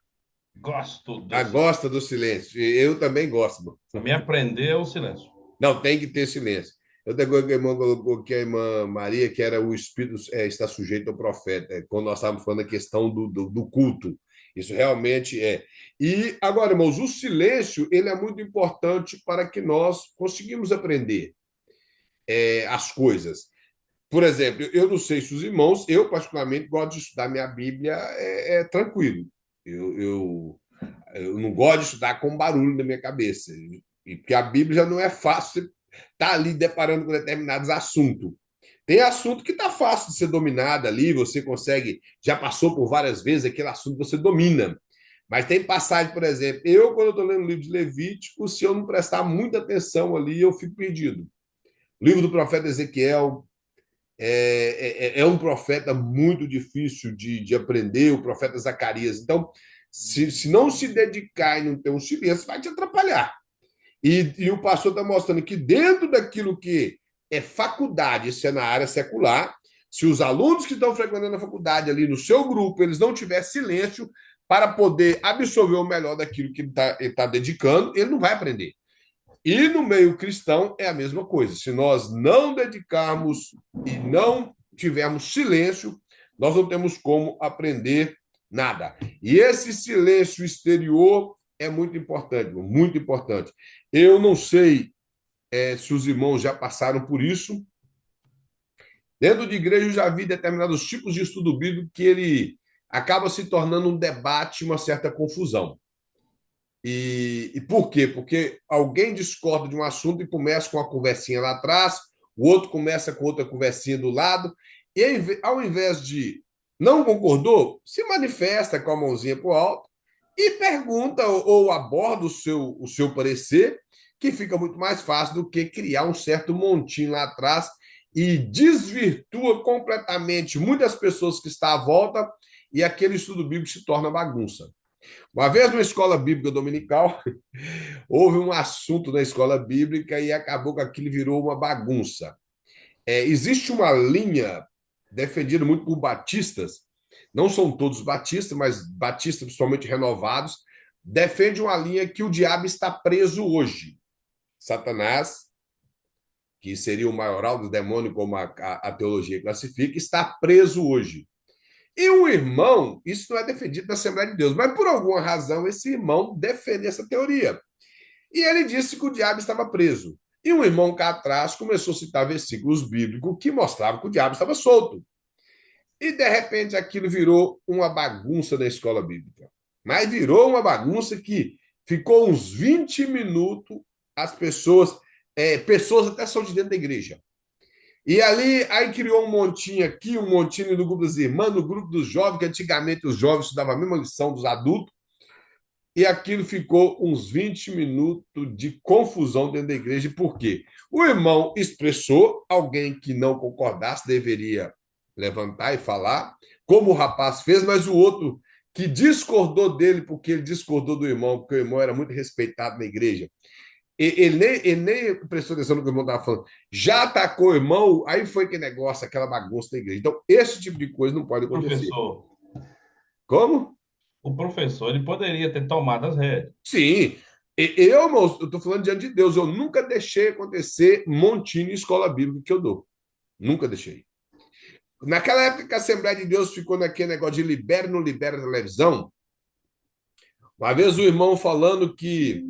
Gosto do silêncio. Gosta do silêncio. Eu também gosto. Para mim, aprender é o silêncio. Não, tem que ter silêncio. Outra coisa que a irmã colocou que a irmã Maria, que era o espírito está sujeito ao profeta, quando nós estávamos falando da questão do culto. Isso realmente é. E agora, irmãos, o silêncio ele é muito importante para que nós conseguimos aprender as coisas. Por exemplo, eu não sei se os irmãos, eu particularmente gosto de estudar minha Bíblia tranquilo. Eu não gosto de estudar com barulho na minha cabeça, e porque a Bíblia já não é fácil você estar ali deparando com determinados assuntos. Tem assunto que está fácil de ser dominado ali, você consegue, já passou por várias vezes aquele assunto você domina. Mas tem passagem, por exemplo, quando eu estou lendo o livro de Levítico, se eu não prestar muita atenção ali, eu fico perdido. O livro do profeta Ezequiel é um profeta muito difícil de aprender, o profeta Zacarias. Então, se não se dedicar e não ter um silêncio, vai te atrapalhar. E o pastor está mostrando que dentro daquilo que é faculdade, isso é na área secular, se os alunos que estão frequentando a faculdade ali no seu grupo, eles não tiverem silêncio para poder absorver o melhor daquilo que ele tá dedicando, ele não vai aprender. E no meio cristão é a mesma coisa. Se nós não dedicarmos e não tivermos silêncio, nós não temos como aprender nada. E esse silêncio exterior é muito importante, muito importante. Eu não sei se os irmãos já passaram por isso. Dentro de igreja eu já vi determinados tipos de estudo bíblico que ele acaba se tornando um debate, uma certa confusão. E por quê? Porque alguém discorda de um assunto e começa com uma conversinha lá atrás, o outro começa com outra conversinha do lado, e ao invés de não concordou, se manifesta com a mãozinha para o alto e pergunta ou aborda o seu parecer, que fica muito mais fácil do que criar um certo montinho lá atrás e desvirtua completamente muitas pessoas que estão à volta e aquele estudo bíblico se torna bagunça. Uma vez numa escola bíblica dominical, houve um assunto na escola bíblica e acabou que aquilo virou uma bagunça. Existe uma linha defendida muito por batistas, não são todos batistas, mas batistas principalmente renovados, defende uma linha que o diabo está preso hoje. Satanás, que seria o maioral do demônio, como a teologia classifica, está preso hoje. E um irmão, isso não é defendido na Assembleia de Deus, mas por alguma razão esse irmão defende essa teoria. E ele disse que o diabo estava preso. E um irmão cá atrás começou a citar versículos bíblicos que mostravam que o diabo estava solto. E, de repente, aquilo virou uma bagunça na escola bíblica. Mas virou uma bagunça que ficou uns 20 minutos, as pessoas até são de dentro da igreja. E ali, aí criou um montinho aqui, um montinho no grupo das irmãs, no grupo dos jovens, que antigamente os jovens estudavam a mesma lição dos adultos, e aquilo ficou uns 20 minutos de confusão dentro da igreja. Por quê? O irmão expressou, alguém que não concordasse deveria levantar e falar, como o rapaz fez, mas o outro que discordou dele, porque ele discordou do irmão, porque o irmão era muito respeitado na igreja, ele nem prestou atenção no que o irmão estava falando, já atacou o irmão, aí foi que negócio, aquela bagunça da igreja. Então, esse tipo de coisa não pode acontecer. Professor, Como? o professor ele poderia ter tomado as rédeas. Sim. Eu estou falando diante de Deus, eu nunca deixei acontecer montinho em escola bíblica que eu dou. Nunca deixei. Naquela época que a Assembleia de Deus ficou naquele negócio de libera e não libera a televisão, uma vez o irmão falando que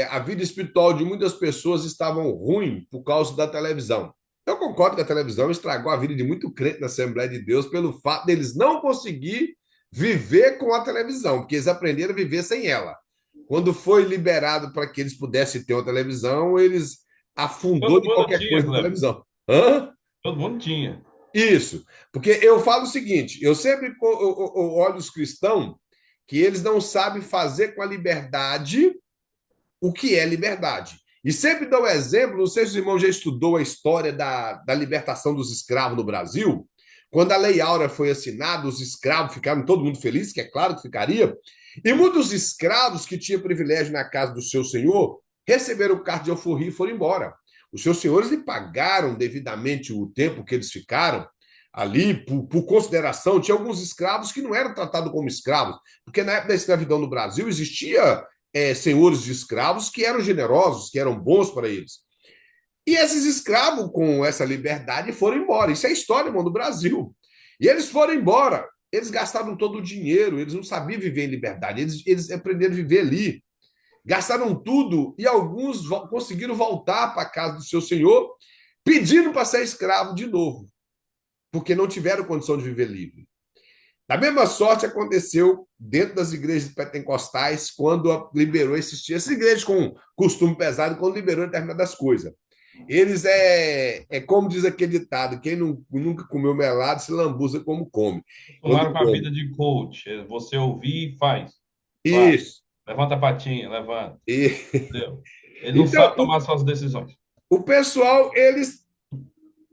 a vida espiritual de muitas pessoas estava ruim por causa da televisão. Eu concordo que a televisão estragou a vida de muito crente na Assembleia de Deus pelo fato deles não conseguir viver com a televisão, porque eles aprenderam a viver sem ela. Quando foi liberado para que eles pudessem ter uma televisão, eles afundou de qualquer coisa na televisão. Hã? Todo mundo tinha. Isso, porque eu falo o seguinte, eu sempre olho os cristãos que eles não sabem fazer com a liberdade o que é liberdade. E sempre dou exemplo, não sei se os irmãos já estudou a história da libertação dos escravos no Brasil, quando a Lei Áurea foi assinada, os escravos ficaram todo mundo feliz, que é claro que ficaria, e muitos escravos que tinham privilégio na casa do seu senhor receberam carta de alforria e foram embora. Os seus senhores lhe pagaram devidamente o tempo que eles ficaram, ali, por consideração, tinha alguns escravos que não eram tratados como escravos, porque na época da escravidão no Brasil existia senhores de escravos que eram generosos, que eram bons para eles. E esses escravos, com essa liberdade, foram embora. Isso é história, irmão, do Brasil. E eles foram embora. Eles gastaram todo o dinheiro, eles não sabiam viver em liberdade, eles aprenderam a viver ali. Gastaram tudo e alguns conseguiram voltar para a casa do seu senhor, pedindo para ser escravo de novo, porque não tiveram condição de viver livre. Da mesma sorte aconteceu dentro das igrejas pentecostais, quando liberou essas igrejas com costume pesado, quando liberou determinadas coisas. Eles como diz aquele ditado: quem nunca comeu melado se lambuza como come. Tomaram com a vida de coach. Você ouvir e faz. Isso. Levanta a patinha, levanta. E... Entendeu? Ele não então, sabe tomar suas decisões. O pessoal, eles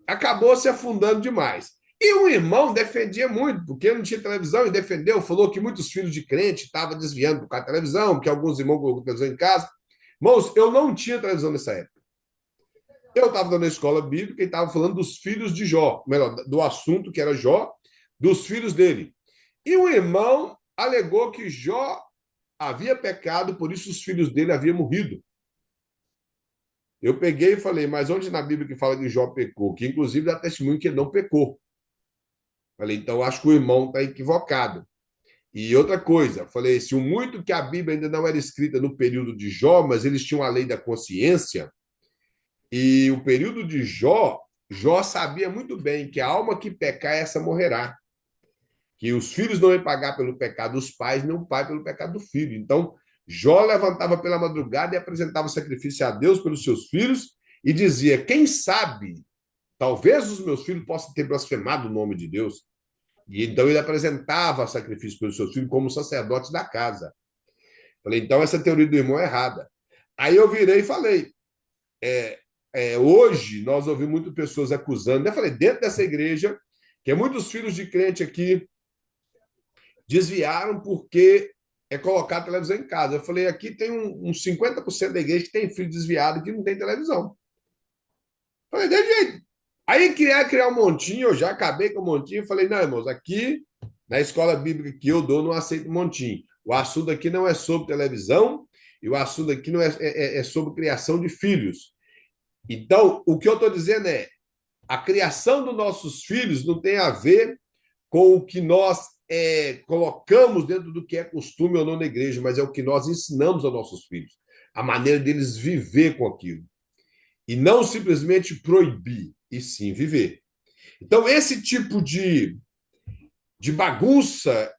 acabou se afundando demais. E o irmão defendia muito, porque não tinha televisão, e defendeu, falou que muitos filhos de crente estavam desviando por causa da televisão, que alguns irmãos colocam televisão em casa. Irmãos, eu não tinha televisão nessa época. Eu estava dando a escola bíblica e estava falando dos filhos de Jó, melhor, do assunto que era Jó, dos filhos dele. E o irmão alegou que Jó havia pecado, por isso os filhos dele haviam morrido. Eu peguei e falei, mas onde na Bíblia que fala que Jó pecou? Que inclusive dá testemunho que ele não pecou. Falei, então acho que o irmão está equivocado. E outra coisa, falei, se o muito que a Bíblia ainda não era escrita no período de Jó, mas eles tinham a lei da consciência, e o período de Jó, Jó sabia muito bem que a alma que pecar, essa morrerá. Que os filhos não iam pagar pelo pecado dos pais, nem o pai pelo pecado do filho. Então, Jó levantava pela madrugada e apresentava sacrifício a Deus pelos seus filhos e dizia, quem sabe, talvez os meus filhos possam ter blasfemado o nome de Deus. E então ele apresentava sacrifício pelos seus filhos como sacerdotes da casa. Falei, então essa teoria do irmão é errada. Aí eu virei e falei, hoje nós ouvimos muitas pessoas acusando, eu falei, dentro dessa igreja, que muitos filhos de crente aqui desviaram porque colocar a televisão em casa. Eu falei, aqui tem uns 50% da igreja que tem filho desviado que não tem televisão. Eu falei, de jeito. Aí criar um montinho, eu já acabei com o montinho, falei, não, irmãos, aqui na escola bíblica que eu dou, não aceito montinho. O assunto aqui não é sobre televisão e o assunto aqui não é sobre criação de filhos. Então, o que eu estou dizendo é, a criação dos nossos filhos não tem a ver com o que nós colocamos dentro do que é costume ou não na igreja, mas é o que nós ensinamos aos nossos filhos, a maneira deles viver com aquilo. E não simplesmente proibir, e sim viver. Então, esse tipo de bagunça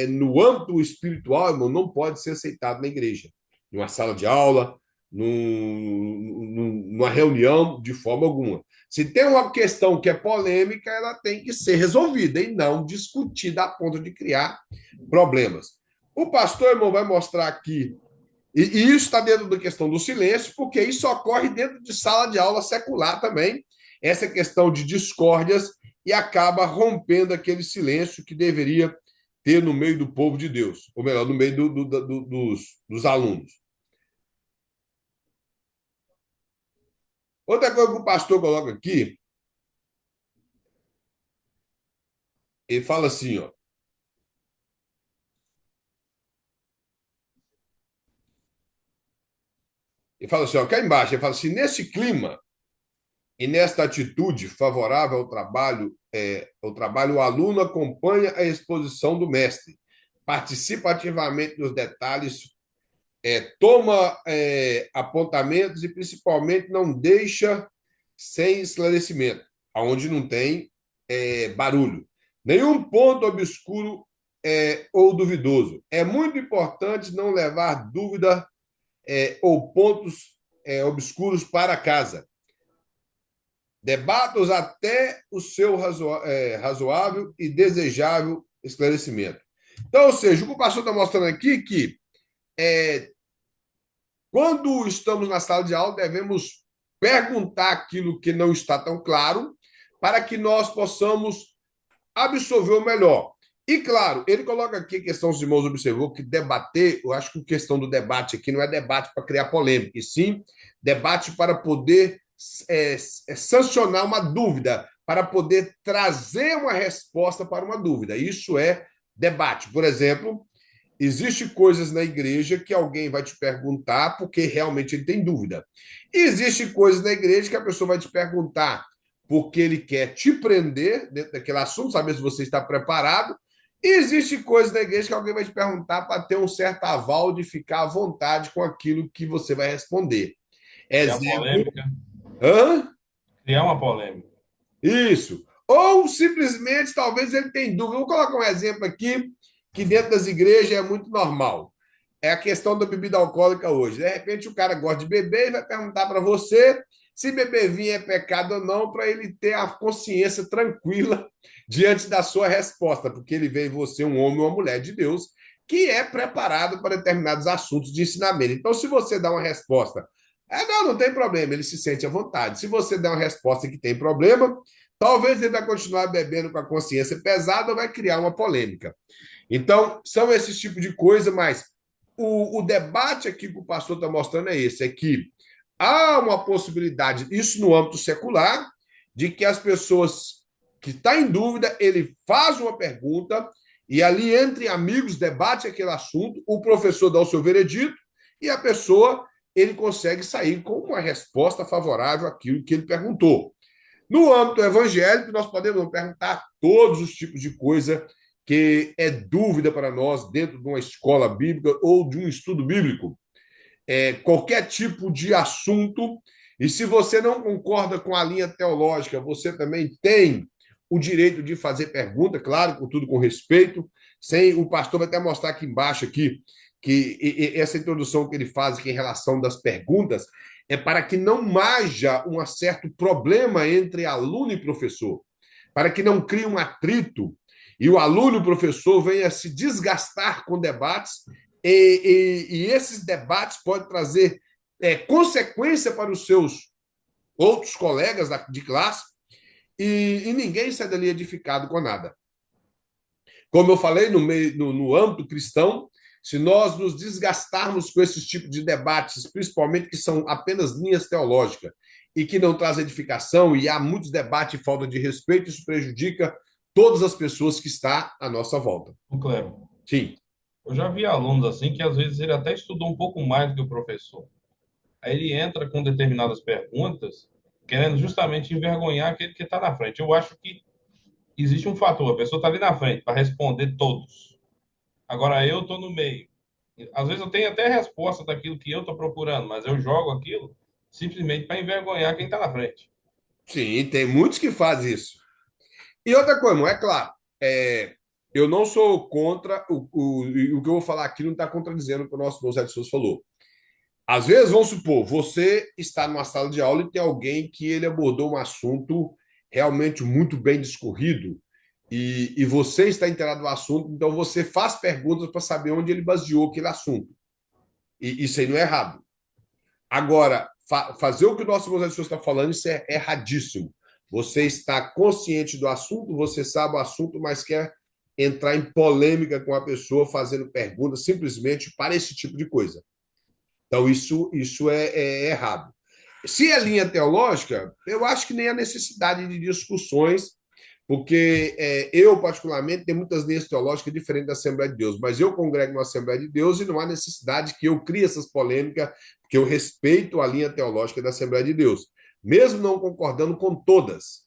no âmbito espiritual, irmão, não pode ser aceitado na igreja, numa sala de aula, numa reunião, de forma alguma. Se tem uma questão que é polêmica, ela tem que ser resolvida e não discutida a ponto de criar problemas. O pastor, irmão, vai mostrar aqui, e isso está dentro da questão do silêncio, porque isso ocorre dentro de sala de aula secular também, essa questão de discórdias, e acaba rompendo aquele silêncio que deveria ter no meio do povo de Deus, ou melhor, no meio dos alunos. Outra coisa que o pastor coloca aqui, ele fala assim, ó. Ele fala assim, ó, cá embaixo, ele fala assim, nesse clima e nesta atitude favorável ao trabalho, o aluno acompanha a exposição do mestre, participa ativamente dos detalhes, toma apontamentos e, principalmente, não deixa sem esclarecimento, aonde não tem barulho. Nenhum ponto obscuro ou duvidoso. É muito importante não levar dúvida ou pontos obscuros para casa. Debata-os até o seu razoável e desejável esclarecimento. Então, ou seja, o que o pastor está mostrando aqui que quando estamos na sala de aula, devemos perguntar aquilo que não está tão claro para que nós possamos absorver o melhor. E, claro, ele coloca aqui a questão, os irmãos observou, que debater, eu acho que a questão do debate aqui não é debate para criar polêmica, e sim debate para poder sancionar uma dúvida, para poder trazer uma resposta para uma dúvida. Isso é debate. Por exemplo, existem coisas na igreja que alguém vai te perguntar porque realmente ele tem dúvida. E existem coisas na igreja que a pessoa vai te perguntar porque ele quer te prender dentro daquele assunto, saber se você está preparado. E existe coisas na igreja que alguém vai te perguntar para ter um certo aval de ficar à vontade com aquilo que você vai responder. Criar Exemplo. polêmica. Hã? Criar uma polêmica. Isso. Ou simplesmente, talvez ele tenha dúvida. Vou colocar um exemplo aqui que dentro das igrejas é muito normal. É a questão da bebida alcoólica hoje. De repente, o cara gosta de beber e vai perguntar para você se beber vinho é pecado ou não, para ele ter a consciência tranquila diante da sua resposta, porque ele vê em você um homem ou uma mulher de Deus que é preparado para determinados assuntos de ensinamento. Então, se você dá uma resposta, não tem problema, ele se sente à vontade. Se você der uma resposta que tem problema, talvez ele vai continuar bebendo com a consciência pesada ou vai criar uma polêmica. Então, são esses tipos de coisa, mas o debate aqui que o pastor está mostrando é esse, é que há uma possibilidade, isso no âmbito secular, de que as pessoas que estão em dúvida, ele faz uma pergunta e ali entre amigos debate aquele assunto, o professor dá o seu veredito e a pessoa, ele consegue sair com uma resposta favorável àquilo que ele perguntou. No âmbito evangélico, nós podemos perguntar todos os tipos de coisa que é dúvida para nós dentro de uma escola bíblica ou de um estudo bíblico. Qualquer tipo de assunto, e se você não concorda com a linha teológica, você também tem o direito de fazer pergunta, claro, com tudo com respeito. Sem o pastor vai até mostrar aqui embaixo aqui, que essa introdução que ele faz aqui em relação das perguntas é para que não haja um certo problema entre aluno e professor, para que não crie um atrito e o aluno e o professor venha se desgastar com debates e esses debates podem trazer consequência para os seus outros colegas de classe e ninguém sai dali edificado com nada. Como eu falei, no âmbito cristão, se nós nos desgastarmos com esses tipos de debates, principalmente que são apenas linhas teológicas e que não trazem edificação, e há muitos debates e falta de respeito, isso prejudica todas as pessoas que estão à nossa volta. Cléber, Sim. eu já vi alunos assim que às vezes ele até estudou um pouco mais do que o professor. Aí ele entra com determinadas perguntas, querendo justamente envergonhar aquele que está na frente. Eu acho que existe um fator, a pessoa está ali na frente para responder todos. Agora eu estou no meio. Às vezes eu tenho até a resposta daquilo que eu estou procurando, mas eu jogo aquilo simplesmente para envergonhar quem está na frente. Sim, tem muitos que fazem isso. E outra coisa, não é claro, eu não sou contra o que eu vou falar aqui, não está contradizendo o que o nosso José de Souza falou. Às vezes, vamos supor, você está numa sala de aula e tem alguém que ele abordou um assunto realmente muito bem discorrido e você está inteirado do assunto, então você faz perguntas para saber onde ele baseou aquele assunto. E isso aí não é errado. Agora, fazer o que o nosso José de Souza está falando, isso é erradíssimo. Você está consciente do assunto, você sabe o assunto, mas quer entrar em polêmica com a pessoa fazendo perguntas simplesmente para esse tipo de coisa. Então, isso é errado. Se é linha teológica, eu acho que nem há necessidade de discussões, porque eu, particularmente, tenho muitas linhas teológicas diferentes da Assembleia de Deus, mas eu congrego na Assembleia de Deus e não há necessidade que eu crie essas polêmicas, porque eu respeito a linha teológica da Assembleia de Deus, mesmo não concordando com todas,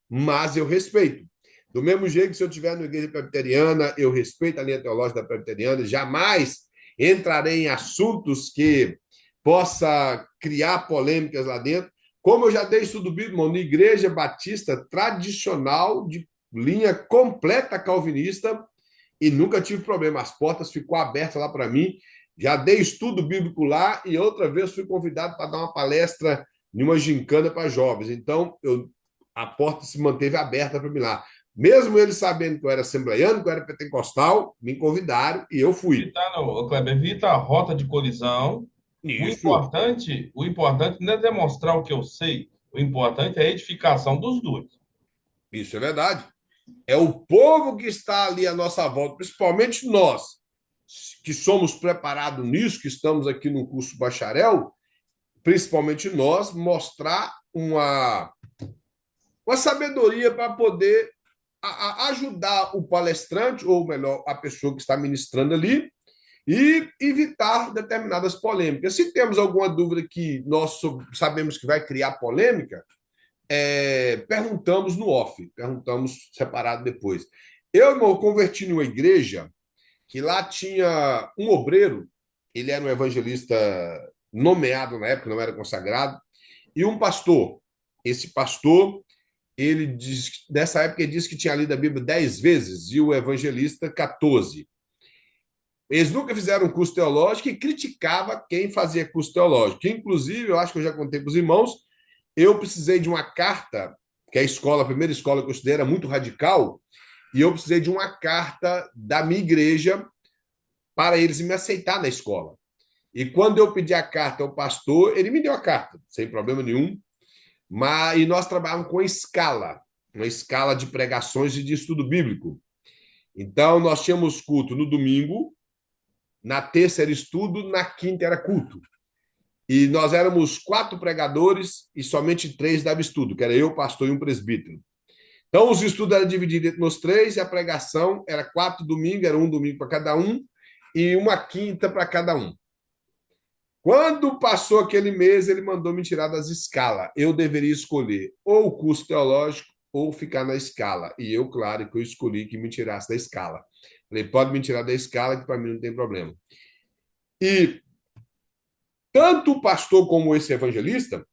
mas eu respeito. Do mesmo jeito que se eu estiver na igreja presbiteriana, eu respeito a linha teológica da presbiteriana, jamais entrarei em assuntos que possa criar polêmicas lá dentro. Como eu já dei estudo bíblico na igreja batista tradicional, de linha completa calvinista, e nunca tive problema. As portas ficou abertas lá para mim. Já dei estudo bíblico lá e outra vez fui convidado para dar uma palestra em uma gincana para jovens. Então, a porta se manteve aberta para mim lá. Mesmo eles sabendo que eu era assembleiano, que eu era pentecostal, me convidaram e eu fui. Kleber, evita a rota de colisão. Isso. O importante não é demonstrar o que eu sei, o importante é a edificação dos dois. Isso é verdade. É o povo que está ali à nossa volta, principalmente nós, que somos preparados nisso, que estamos aqui no curso bacharel, principalmente nós, mostrar uma sabedoria para poder ajudar o palestrante, ou melhor, a pessoa que está ministrando ali, e evitar determinadas polêmicas. Se temos alguma dúvida que nós sabemos que vai criar polêmica, perguntamos no off, perguntamos separado depois. Eu, irmão, converti numa igreja que lá tinha um obreiro, ele era um evangelista nomeado na época, não era consagrado, e um pastor. Esse pastor, ele diz, nessa época, ele disse que tinha lido a Bíblia 10 vezes e o evangelista 14. Eles nunca fizeram curso teológico e criticava quem fazia curso teológico. Inclusive, eu acho que eu já contei para os irmãos, eu precisei de uma carta, que a primeira escola que eu estudei era muito radical, e eu precisei de uma carta da minha igreja para eles me aceitar na escola. E quando eu pedi a carta ao pastor, ele me deu a carta, sem problema nenhum. E nós trabalhamos com uma escala de pregações e de estudo bíblico. Então, nós tínhamos culto no domingo, na terça era estudo, na quinta era culto. E nós éramos 4 pregadores e somente 3 davam estudo, que era eu, o pastor e um presbítero. Então, os estudos eram divididos entre nós 3 e a pregação era 4 domingos, era um domingo para cada um e uma quinta para cada um. Quando passou aquele mês, ele mandou me tirar das escalas. Eu deveria escolher ou o curso teológico ou ficar na escala. E eu, claro, que eu escolhi que me tirasse da escala. Falei, pode me tirar da escala, que para mim não tem problema. E tanto o pastor como esse evangelista,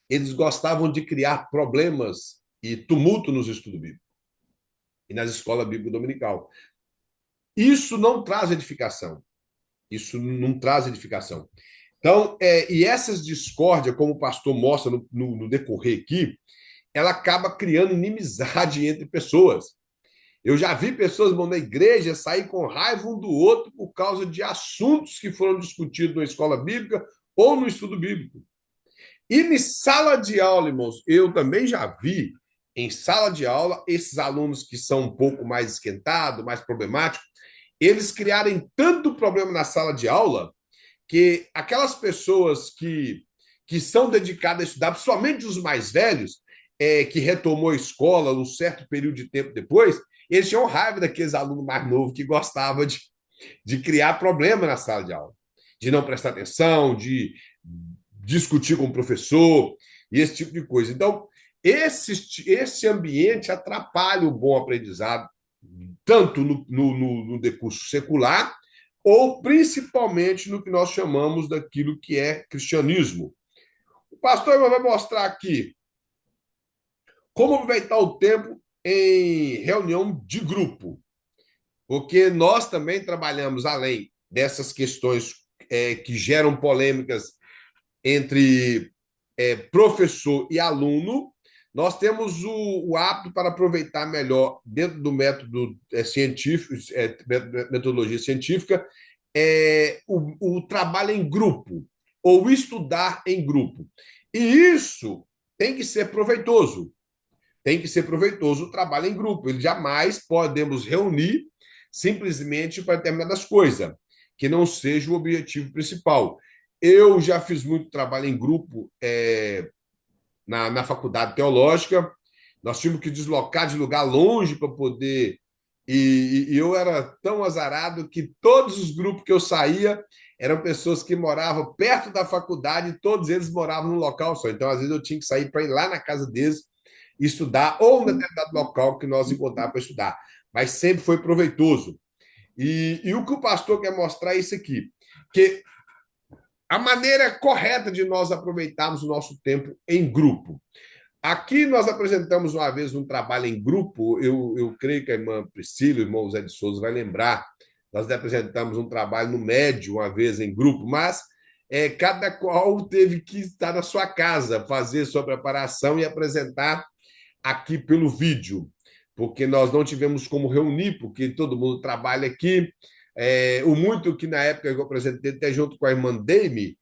eles gostavam de criar problemas e tumulto nos estudos bíblicos e nas escolas bíblicas dominical. Isso não traz edificação. Isso não traz edificação. Então, e essas discórdias, como o pastor mostra no decorrer aqui, ela acaba criando inimizade entre pessoas. Eu já vi pessoas, irmão, na igreja sair com raiva um do outro por causa de assuntos que foram discutidos na escola bíblica ou no estudo bíblico. E em sala de aula, irmãos, eu também já vi em sala de aula esses alunos que são um pouco mais esquentados, mais problemáticos, eles criarem tanto problema na sala de aula que aquelas pessoas que são dedicadas a estudar, principalmente os mais velhos, que retomou a escola um certo período de tempo depois, eles tinham raiva daqueles alunos mais novos que gostavam de criar problema na sala de aula, de não prestar atenção, de discutir com o professor e esse tipo de coisa. Então, esse ambiente atrapalha o bom aprendizado, tanto no decurso secular, ou principalmente no que nós chamamos daquilo que é cristianismo. O pastor vai mostrar aqui como aproveitar o tempo em reunião de grupo, porque nós também trabalhamos, além dessas questões que geram polêmicas entre professor e aluno, nós temos o hábito para aproveitar melhor, dentro do método científico, metodologia científica, o trabalho em grupo, ou estudar em grupo. E isso tem que ser proveitoso. Tem que ser proveitoso o trabalho em grupo. Ele jamais podemos reunir simplesmente para determinadas coisas, que não seja o objetivo principal. Eu já fiz muito trabalho em grupo na faculdade teológica. Nós tínhamos que deslocar de lugar longe para poder... E eu era tão azarado que todos os grupos que eu saía eram pessoas que moravam perto da faculdade e todos eles moravam num local só. Então, às vezes, eu tinha que sair para ir lá na casa deles estudar ou em determinado local que nós encontrávamos para estudar. Mas sempre foi proveitoso. E o que o pastor quer mostrar é isso aqui, que a maneira correta de nós aproveitarmos o nosso tempo em grupo. Aqui nós apresentamos uma vez um trabalho em grupo, eu creio que a irmã Priscila, o irmão Zé de Souza vai lembrar, nós apresentamos um trabalho no médio uma vez em grupo, mas cada qual teve que estar na sua casa, fazer sua preparação e apresentar aqui pelo vídeo, porque nós não tivemos como reunir, porque todo mundo trabalha aqui. O muito que na época eu apresentei até junto com a irmã Deime,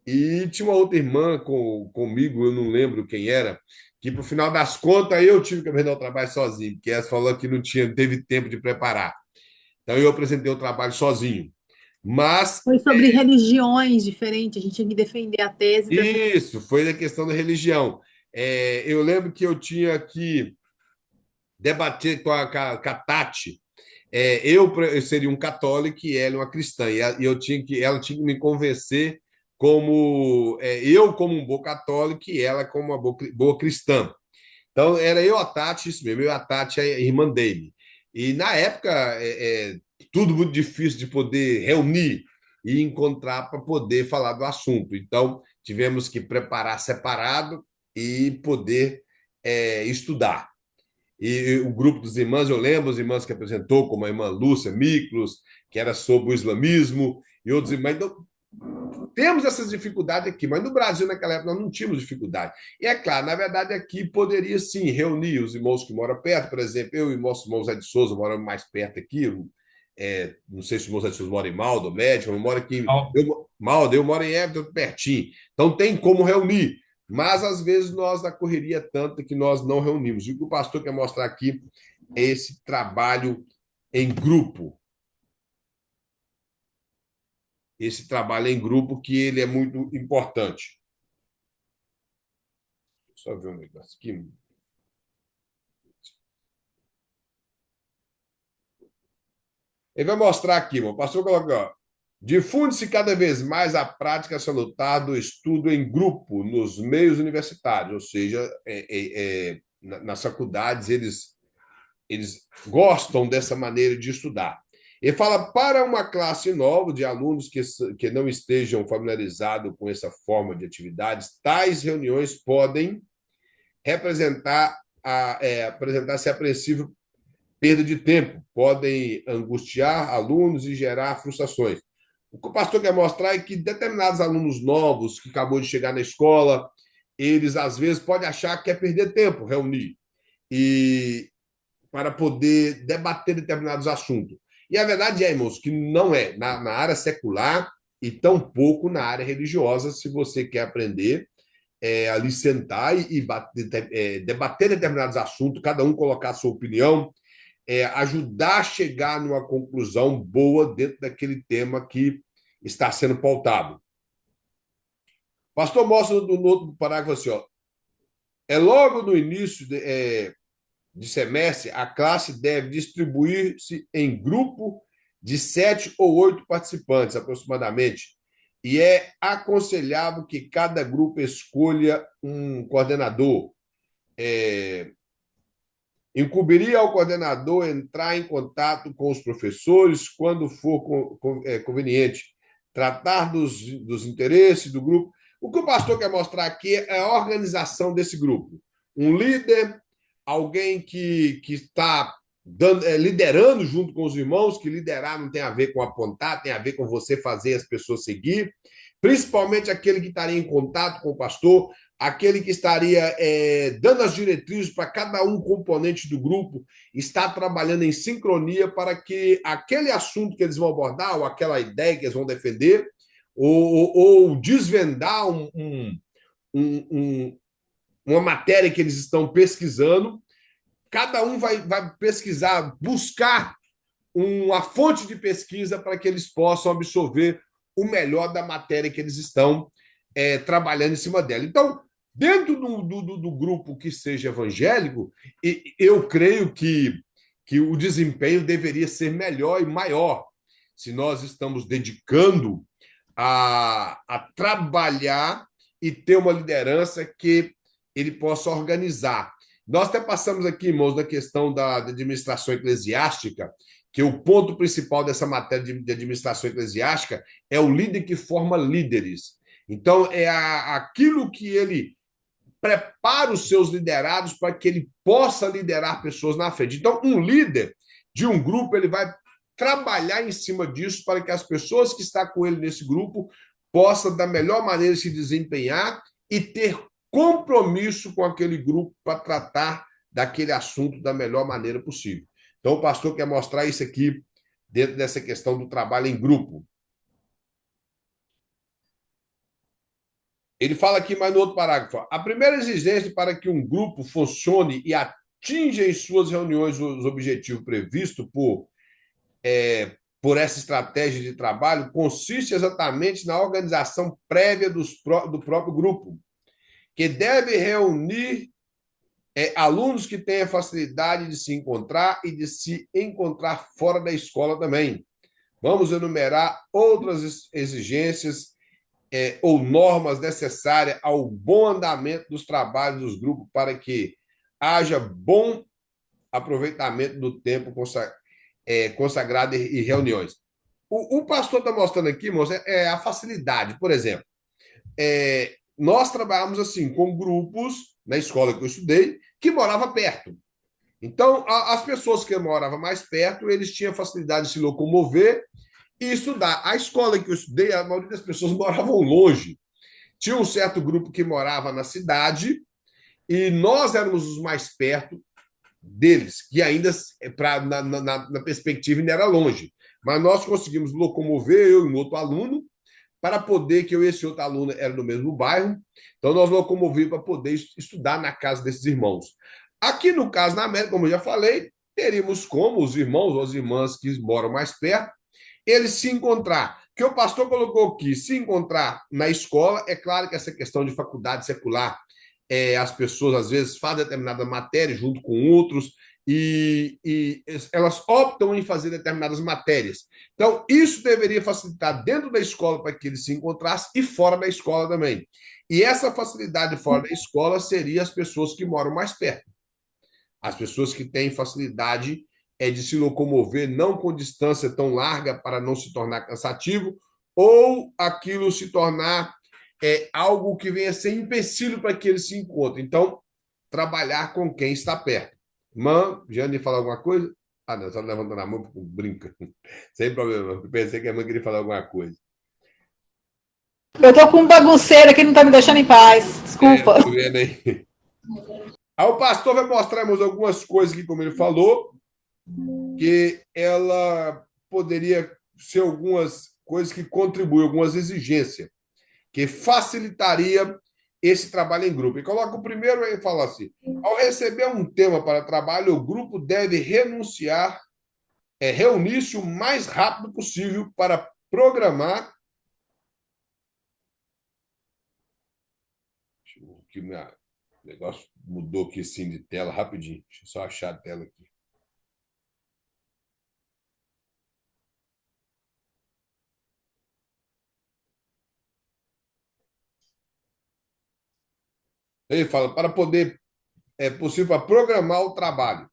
e tinha uma outra irmã comigo, eu não lembro quem era, que pro final das contas eu tive que apresentar o trabalho sozinho, porque ela falou que não teve tempo de preparar. Então eu apresentei o trabalho sozinho. Mas Foi sobre religiões diferentes, a gente tinha que defender a tese das. isso foi a questão da religião. Eu lembro que eu tinha que debater com a Tati. Eu seria um católico e ela uma cristã. E ela tinha que me convencer eu como um bom católico e ela como uma boa cristã. Então, era eu, a Tati, isso mesmo, eu, a Tati, a irmã dele. E na época, tudo muito difícil de poder reunir e encontrar para poder falar do assunto. Então, tivemos que preparar separado e poder estudar. E o grupo dos irmãos, eu lembro, os irmãos que apresentou, como a irmã Lúcia Miklos, que era sobre o islamismo, e outros irmãos. Então, temos essas dificuldades aqui, mas no Brasil, naquela época, nós não tínhamos dificuldade. E é claro, na verdade, aqui poderia sim reunir os irmãos que moram perto, por exemplo, eu e o nosso irmão Zé de Souza moramos mais perto aqui. Não sei se o irmão Zé de Souza mora em Maldo, Médico, eu moro aqui. Maldo, eu moro em Everton, pertinho. Então tem como reunir. Mas às vezes nós da correria é tanta que nós não reunimos. E o que o pastor quer mostrar aqui é esse trabalho em grupo. Esse trabalho em grupo que ele é muito importante. Só ver um negócio aqui. Ele vai mostrar aqui, o pastor colocou, ó, difunde-se cada vez mais a prática salutar do estudo em grupo nos meios universitários, ou seja, nas faculdades eles gostam dessa maneira de estudar. Ele fala para uma classe nova de alunos que não estejam familiarizados com essa forma de atividades, tais reuniões podem apresentar-se apreensivo perda de tempo, podem angustiar alunos e gerar frustrações. O que o pastor quer mostrar é que determinados alunos novos que acabou de chegar na escola, eles às vezes podem achar que é perder tempo reunir e para poder debater determinados assuntos. E a verdade é, irmãos, que não é na área secular e tampouco na área religiosa, se você quer aprender ali sentar e debater determinados assuntos, cada um colocar a sua opinião, ajudar a chegar numa conclusão boa dentro daquele tema que está sendo pautado. O pastor mostra no outro parágrafo assim, ó, logo no início de semestre, a classe deve distribuir-se em grupo de 7 ou 8 participantes, aproximadamente, e é aconselhável que cada grupo escolha um coordenador. Incumbiria ao coordenador entrar em contato com os professores quando for conveniente, tratar dos interesses do grupo. O que o pastor quer mostrar aqui é a organização desse grupo. Um líder, alguém que está liderando junto com os irmãos, que liderar não tem a ver com apontar, tem a ver com você fazer as pessoas seguir, principalmente aquele que estaria em contato com o pastor, aquele que estaria dando as diretrizes para cada um componente do grupo, está trabalhando em sincronia para que aquele assunto que eles vão abordar, ou aquela ideia que eles vão defender, ou desvendar uma matéria que eles estão pesquisando, cada um vai pesquisar, buscar uma fonte de pesquisa para que eles possam absorver o melhor da matéria que eles estão trabalhando em cima dela. Então, dentro do grupo que seja evangélico, eu creio que o desempenho deveria ser melhor e maior se nós estamos dedicando a trabalhar e ter uma liderança que ele possa organizar. Nós até passamos aqui, irmãos, na questão da administração eclesiástica, que o ponto principal dessa matéria de administração eclesiástica é o líder que forma líderes. Então, é aquilo que ele prepara os seus liderados para que ele possa liderar pessoas na frente. Então, um líder de um grupo, ele vai trabalhar em cima disso para que as pessoas que estão com ele nesse grupo possam, da melhor maneira, se desempenhar e ter compromisso com aquele grupo para tratar daquele assunto da melhor maneira possível. Então, o pastor quer mostrar isso aqui dentro dessa questão do trabalho em grupo. Ele fala aqui mais no outro parágrafo. A primeira exigência para que um grupo funcione e atinja em suas reuniões os objetivos previstos por essa estratégia de trabalho consiste exatamente na organização prévia do próprio grupo, que deve reunir alunos que tenham facilidade de se encontrar e de se encontrar fora da escola também. Vamos enumerar outras exigências ou normas necessárias ao bom andamento dos trabalhos dos grupos para que haja bom aproveitamento do tempo consagrado em reuniões. O pastor está mostrando aqui, irmãos, a facilidade. Por exemplo, nós trabalhamos assim com grupos na escola que eu estudei que morava perto. Então, as pessoas que moravam mais perto, eles tinham facilidade de se locomover e estudar. A escola que eu estudei, a maioria das pessoas moravam longe. Tinha um certo grupo que morava na cidade e nós éramos os mais perto deles, que ainda, na perspectiva, ainda era longe. Mas nós conseguimos locomover, eu e um outro aluno, para poder, que eu e esse outro aluno era no mesmo bairro, então nós locomovemos para poder estudar na casa desses irmãos. Aqui no caso, na América, como eu já falei, teríamos como os irmãos ou as irmãs que moram mais perto, eles se encontrar. Que o pastor colocou aqui, se encontrar na escola, é claro que essa questão de faculdade secular, as pessoas às vezes fazem determinada matéria junto com outros e elas optam em fazer determinadas matérias. Então, isso deveria facilitar dentro da escola para que eles se encontrassem e fora da escola também. E essa facilidade fora da escola seria as pessoas que moram mais perto. As pessoas que têm facilidade de se locomover, não com distância tão larga para não se tornar cansativo, ou aquilo se tornar algo que venha a ser empecilho para que eles se encontrem. Então, trabalhar com quem está perto. Irmã, Jane, fala alguma coisa? Ah, não, só levantando a mão, brinca. Sem problema, eu pensei que a mãe queria falar alguma coisa. Eu tô com um bagunceiro que não tá me deixando em paz. Desculpa. Tô vendo aí. Aí o pastor vai mostrar algumas coisas que, como ele falou, que ela poderia ser algumas coisas que contribuem, algumas exigências, que facilitaria esse trabalho em grupo. E coloca o primeiro e fala assim: ao receber um tema para trabalho, o grupo deve reunir-se o mais rápido possível para programar. Que o negócio mudou aqui sim de tela rapidinho. Deixa eu só achar a tela aqui. Ele fala, para poder, possível para programar o trabalho.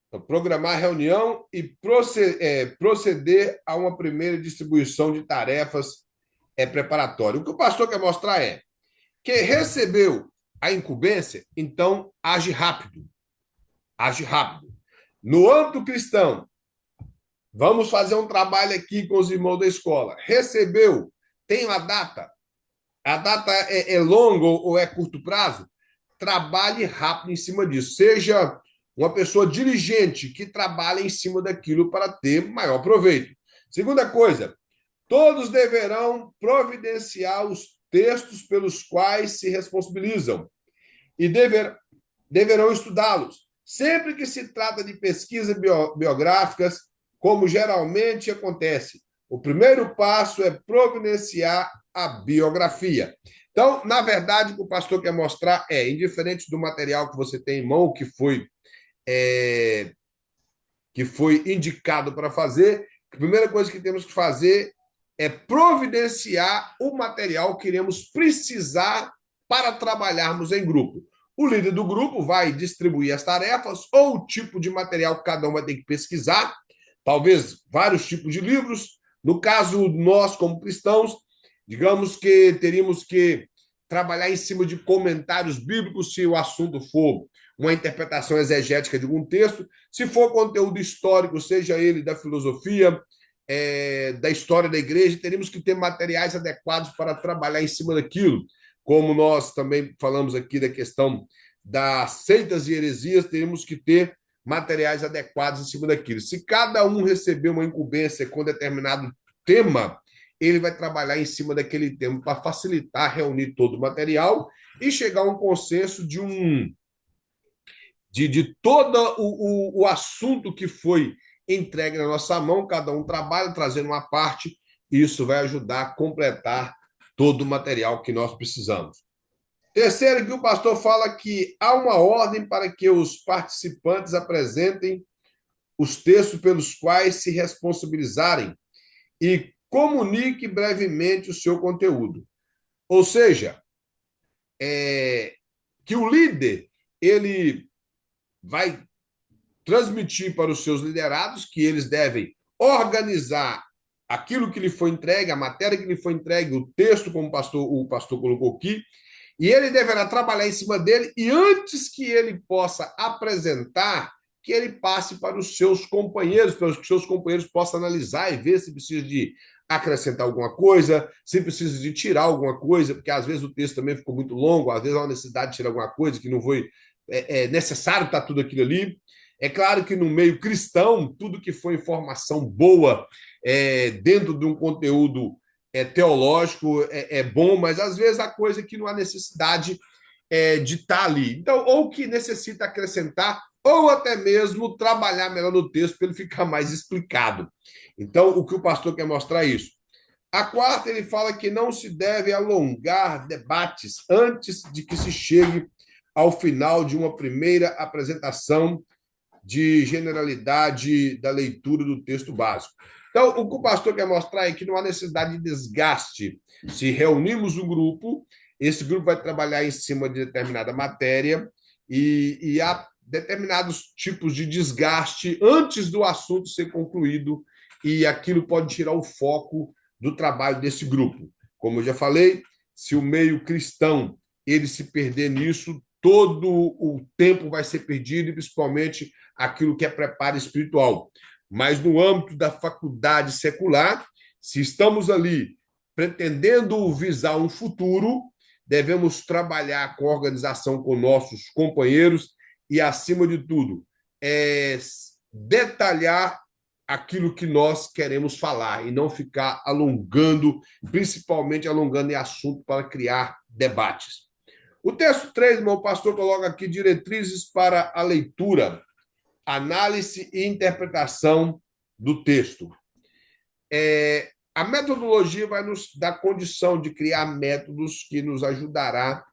Então, programar a reunião e proceder a uma primeira distribuição de tarefas preparatórias. O que o pastor quer mostrar é que recebeu a incumbência, então age rápido. Age rápido. No âmbito cristão, vamos fazer um trabalho aqui com os irmãos da escola. Recebeu, tem uma data. A data é longa ou é curto prazo? Trabalhe rápido em cima disso. Seja uma pessoa diligente que trabalha em cima daquilo para ter maior proveito. Segunda coisa, todos deverão providenciar os textos pelos quais se responsabilizam e deverão estudá-los. Sempre que se trata de pesquisas biográficas, como geralmente acontece, o primeiro passo é providenciar a biografia. Então, na verdade, o que o pastor quer mostrar indiferente do material que você tem em mão, que foi indicado para fazer, a primeira coisa que temos que fazer é providenciar o material que iremos precisar para trabalharmos em grupo. O líder do grupo vai distribuir as tarefas ou o tipo de material que cada um vai ter que pesquisar, talvez vários tipos de livros. No caso, nós, como cristãos, digamos que teríamos que trabalhar em cima de comentários bíblicos se o assunto for uma interpretação exegética de algum texto. Se for conteúdo histórico, seja ele da filosofia, da história da igreja, teríamos que ter materiais adequados para trabalhar em cima daquilo. Como nós também falamos aqui da questão das seitas e heresias, teríamos que ter materiais adequados em cima daquilo. Se cada um receber uma incumbência com determinado tema, ele vai trabalhar em cima daquele tema para facilitar, reunir todo o material e chegar a um consenso de todo o assunto que foi entregue na nossa mão, cada um trabalha trazendo uma parte, e isso vai ajudar a completar todo o material que nós precisamos. Terceiro, que o pastor fala que há uma ordem para que os participantes apresentem os textos pelos quais se responsabilizarem e comunique brevemente o seu conteúdo. Ou seja, que o líder ele vai transmitir para os seus liderados que eles devem organizar aquilo que lhe foi entregue, a matéria que lhe foi entregue, o texto, como o pastor colocou aqui, e ele deverá trabalhar em cima dele, e antes que ele possa apresentar, que ele passe para os seus companheiros, para que os seus companheiros possam analisar e ver se precisa de acrescentar alguma coisa, se precisa de tirar alguma coisa, porque às vezes o texto também ficou muito longo, às vezes há uma necessidade de tirar alguma coisa que não foi necessário estar tudo aquilo ali. É claro que no meio cristão, tudo que foi informação boa dentro de um conteúdo teológico é bom, mas às vezes há coisa que não há necessidade de estar ali. Então, ou que necessita acrescentar, ou até mesmo trabalhar melhor no texto para ele ficar mais explicado. Então, o que o pastor quer mostrar é isso. A quarta, ele fala que não se deve alongar debates antes de que se chegue ao final de uma primeira apresentação de generalidade da leitura do texto básico. Então, o que o pastor quer mostrar é que não há necessidade de desgaste. Se reunimos um grupo, esse grupo vai trabalhar em cima de determinada matéria e há determinados tipos de desgaste antes do assunto ser concluído e aquilo pode tirar o foco do trabalho desse grupo. Como eu já falei, se o meio cristão ele se perder nisso, todo o tempo vai ser perdido, e principalmente aquilo que é preparo espiritual. Mas no âmbito da faculdade secular, se estamos ali pretendendo visar um futuro, devemos trabalhar com a organização com nossos companheiros e, acima de tudo, detalhar aquilo que nós queremos falar e não ficar alongando, principalmente alongando em assunto para criar debates. O texto 3, meu pastor coloca aqui diretrizes para a leitura, análise e interpretação do texto. A metodologia vai nos dar condição de criar métodos que nos ajudará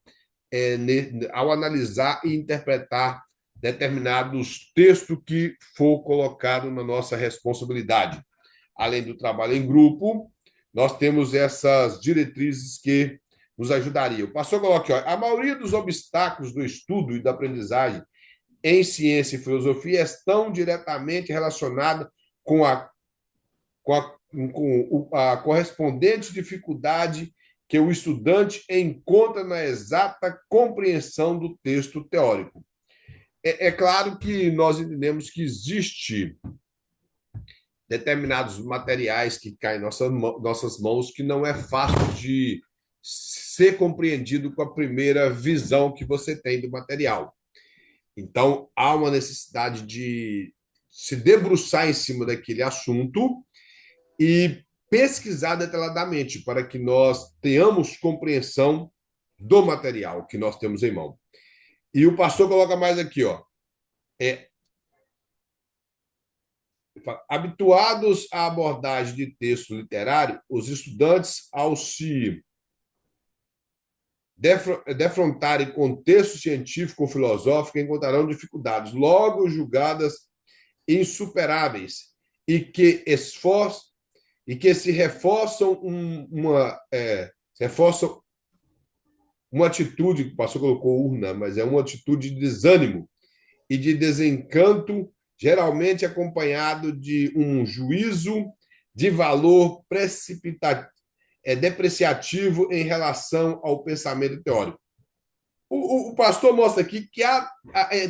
ao analisar e interpretar determinados textos que for colocado na nossa responsabilidade. Além do trabalho em grupo, nós temos essas diretrizes que nos ajudariam. O pastor coloca aqui, a maioria dos obstáculos do estudo e da aprendizagem em ciência e filosofia estão diretamente relacionados com a correspondente dificuldade que o estudante encontra na exata compreensão do texto teórico. É claro que nós entendemos que existe determinados materiais que caem em nossas mãos que não é fácil de ser compreendido com a primeira visão que você tem do material. Então, há uma necessidade de se debruçar em cima daquele assunto e pesquisar detalhadamente para que nós tenhamos compreensão do material que nós temos em mão. E o pastor coloca mais aqui, habituados à abordagem de texto literário, os estudantes, ao se defrontarem com texto científico ou filosófico, encontrarão dificuldades logo julgadas insuperáveis e que se reforçam uma atitude, que o pastor colocou urna, mas é uma atitude de desânimo e de desencanto, geralmente acompanhado de um juízo de valor depreciativo em relação ao pensamento teórico. O pastor mostra aqui que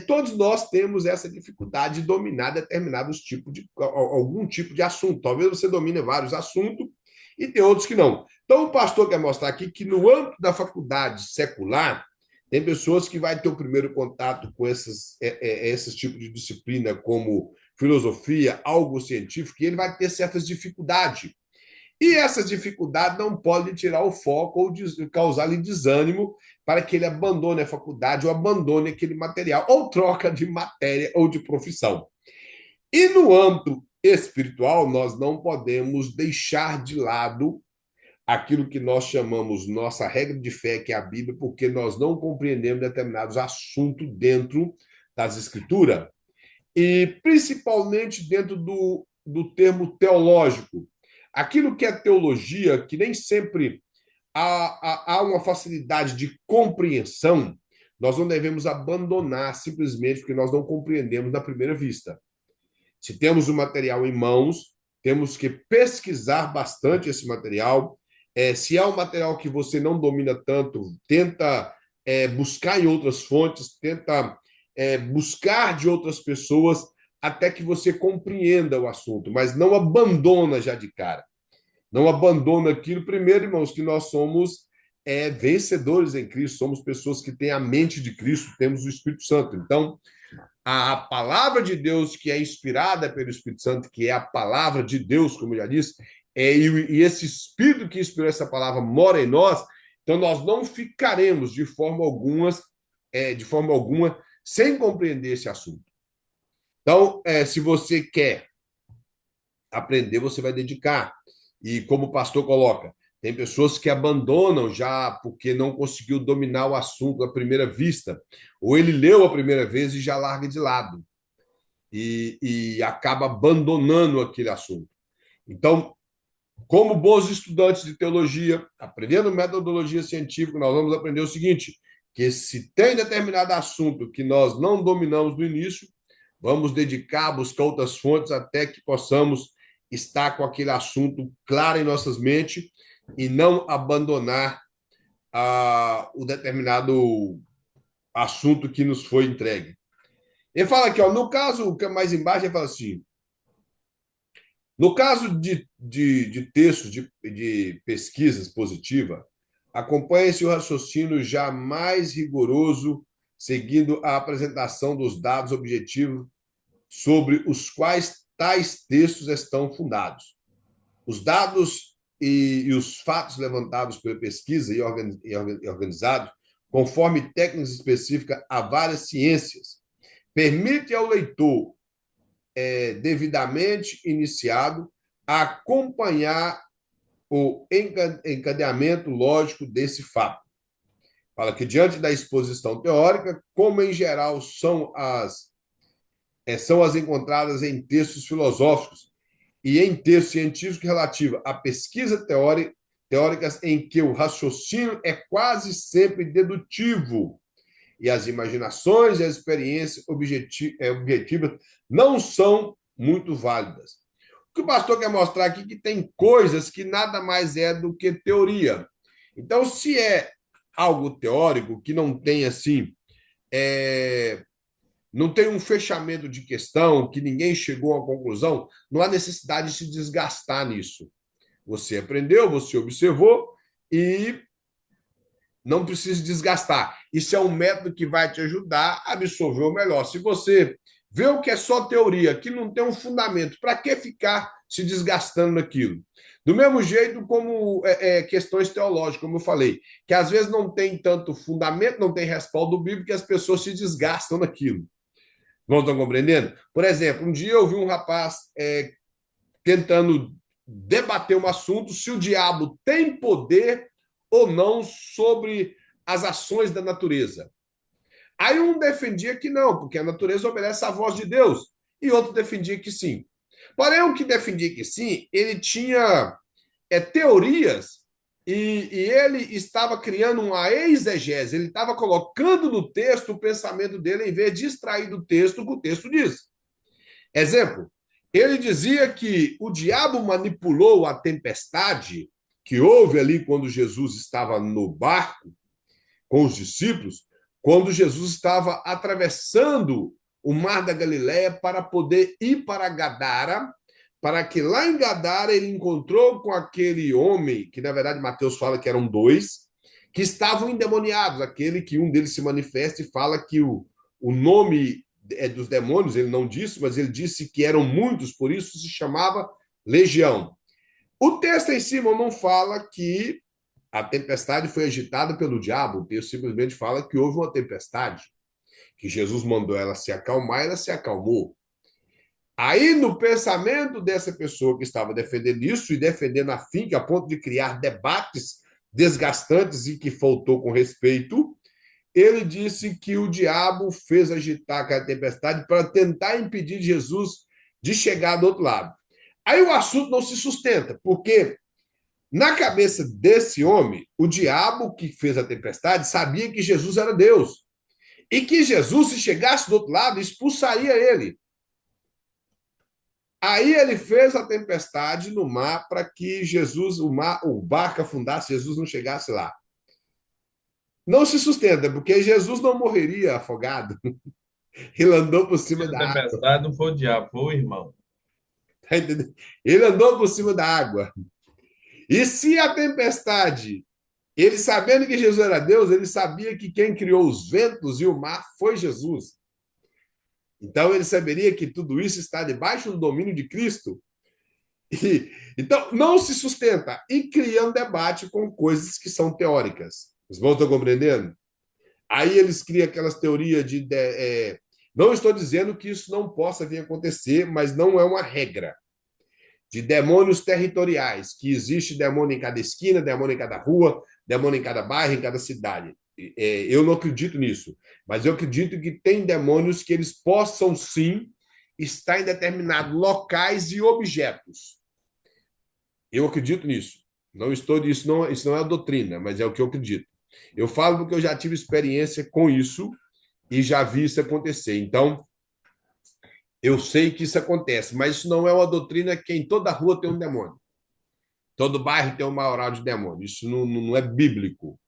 todos nós temos essa dificuldade de dominar algum tipo de assunto. Talvez você domine vários assuntos e tem outros que não. Então, o pastor quer mostrar aqui que no âmbito da faculdade secular, tem pessoas que vão ter o primeiro contato com esses tipos de disciplina, como filosofia, algo científico, e ele vai ter certas dificuldades. E essas dificuldades não podem tirar o foco ou causar-lhe desânimo para que ele abandone a faculdade ou abandone aquele material, ou troca de matéria ou de profissão. E no âmbito espiritual, nós não podemos deixar de lado aquilo que nós chamamos nossa regra de fé, que é a Bíblia, porque nós não compreendemos determinados assuntos dentro das Escrituras, e principalmente dentro do termo teológico. Aquilo que é teologia, que nem sempre há uma facilidade de compreensão, nós não devemos abandonar simplesmente porque nós não compreendemos na primeira vista. Se temos o material em mãos, temos que pesquisar bastante esse material. Se há um material que você não domina tanto, tenta buscar em outras fontes, tenta buscar de outras pessoas até que você compreenda o assunto, mas não abandona já de cara. Não abandona aquilo. Primeiro, irmãos, que nós somos vencedores em Cristo, somos pessoas que têm a mente de Cristo, temos o Espírito Santo. Então, a palavra de Deus, que é inspirada pelo Espírito Santo, que é a palavra de Deus, como eu já disse, e esse Espírito que inspirou essa palavra mora em nós, então nós não ficaremos de forma alguma sem compreender esse assunto. Então, se você quer aprender, você vai dedicar. E como o pastor coloca, tem pessoas que abandonam já porque não conseguiu dominar o assunto à primeira vista, ou ele leu a primeira vez e já larga de lado, e acaba abandonando aquele assunto. Então, como bons estudantes de teologia, aprendendo metodologia científica, nós vamos aprender o seguinte, que se tem determinado assunto que nós não dominamos no início, vamos dedicar a buscar outras fontes até que possamos estar com aquele assunto claro em nossas mentes e não abandonar o determinado assunto que nos foi entregue. Ele fala aqui, ó, no caso, que é mais embaixo, ele fala assim, no caso de textos de pesquisas positiva, acompanhe-se o raciocínio já mais rigoroso, seguindo a apresentação dos dados objetivos sobre os quais tais textos estão fundados. Os dados e os fatos levantados pela pesquisa e organizados, conforme técnicas específicas a várias ciências, permite ao leitor devidamente iniciado a acompanhar o encadeamento lógico desse fato. Fala que, diante da exposição teórica, como em geral são as encontradas em textos filosóficos e em textos científicos relativos à pesquisa teóricas em que o raciocínio é quase sempre dedutivo e as imaginações e as experiências objetivas não são muito válidas. O que o pastor quer mostrar aqui é que tem coisas que nada mais é do que teoria. Então, se é algo teórico que não tem assim, não tem um fechamento de questão, que ninguém chegou a uma conclusão, não há necessidade de se desgastar nisso. Você aprendeu, você observou e não precisa desgastar. Isso é um método que vai te ajudar a absorver o melhor. Se você vê o que é só teoria, que não tem um fundamento, para que ficar se desgastando naquilo? Do mesmo jeito como questões teológicas, como eu falei, que às vezes não tem tanto fundamento, não tem respaldo bíblico, e as pessoas se desgastam naquilo. Não estão compreendendo? Por exemplo, um dia eu vi um rapaz tentando debater um assunto se o diabo tem poder ou não sobre as ações da natureza. Aí um defendia que não, porque a natureza obedece à voz de Deus, e outro defendia que sim. Porém, o que defendia que sim, ele tinha teorias e ele estava criando uma exegese, ele estava colocando no texto o pensamento dele em vez de extrair do texto o que o texto diz. Exemplo, ele dizia que o diabo manipulou a tempestade que houve ali quando Jesus estava no barco com os discípulos, quando Jesus estava atravessando o mar da Galileia para poder ir para Gadara, para que lá em Gadara ele encontrou com aquele homem, que na verdade Mateus fala que eram dois, que estavam endemoniados, aquele que um deles se manifesta e fala que o nome dos demônios, ele não disse, mas ele disse que eram muitos, por isso se chamava legião. O texto em cima não fala que a tempestade foi agitada pelo diabo, o texto simplesmente fala que houve uma tempestade, que Jesus mandou ela se acalmar, ela se acalmou. Aí, no pensamento dessa pessoa que estava defendendo isso e defendendo a finca a ponto de criar debates desgastantes e que faltou com respeito, ele disse que o diabo fez agitar aquela tempestade para tentar impedir Jesus de chegar do outro lado. Aí o assunto não se sustenta, porque na cabeça desse homem, o diabo que fez a tempestade sabia que Jesus era Deus e que Jesus, se chegasse do outro lado, expulsaria ele. Aí ele fez a tempestade no mar para que Jesus, o barco afundasse, Jesus não chegasse lá. Não se sustenta, porque Jesus não morreria afogado. Ele andou por cima Essa da água. tempestade não foi o diabo, foi o irmão. Tá entendendo? Ele andou por cima da água. E se a tempestade, ele sabendo que Jesus era Deus, ele sabia que quem criou os ventos e o mar foi Jesus. Então ele saberia que tudo isso está debaixo do domínio de Cristo. Então não se sustenta. E cria um debate com coisas que são teóricas. Os irmãos estão compreendendo? Aí eles criam aquelas teorias não estou dizendo que isso não possa vir a acontecer, mas não é uma regra. De demônios territoriais, que existe demônio em cada esquina, demônio em cada rua, demônio em cada bairro, em cada cidade. Eu não acredito nisso, mas eu acredito que tem demônios que eles possam, sim, estar em determinados locais e objetos. Eu acredito nisso. Não estou isso não é a doutrina, mas é o que eu acredito. Eu falo porque eu já tive experiência com isso e já vi isso acontecer. Então, eu sei que isso acontece, mas isso não é uma doutrina que em toda rua tem um demônio. Todo bairro tem um maioral de demônio. Isso não é bíblico.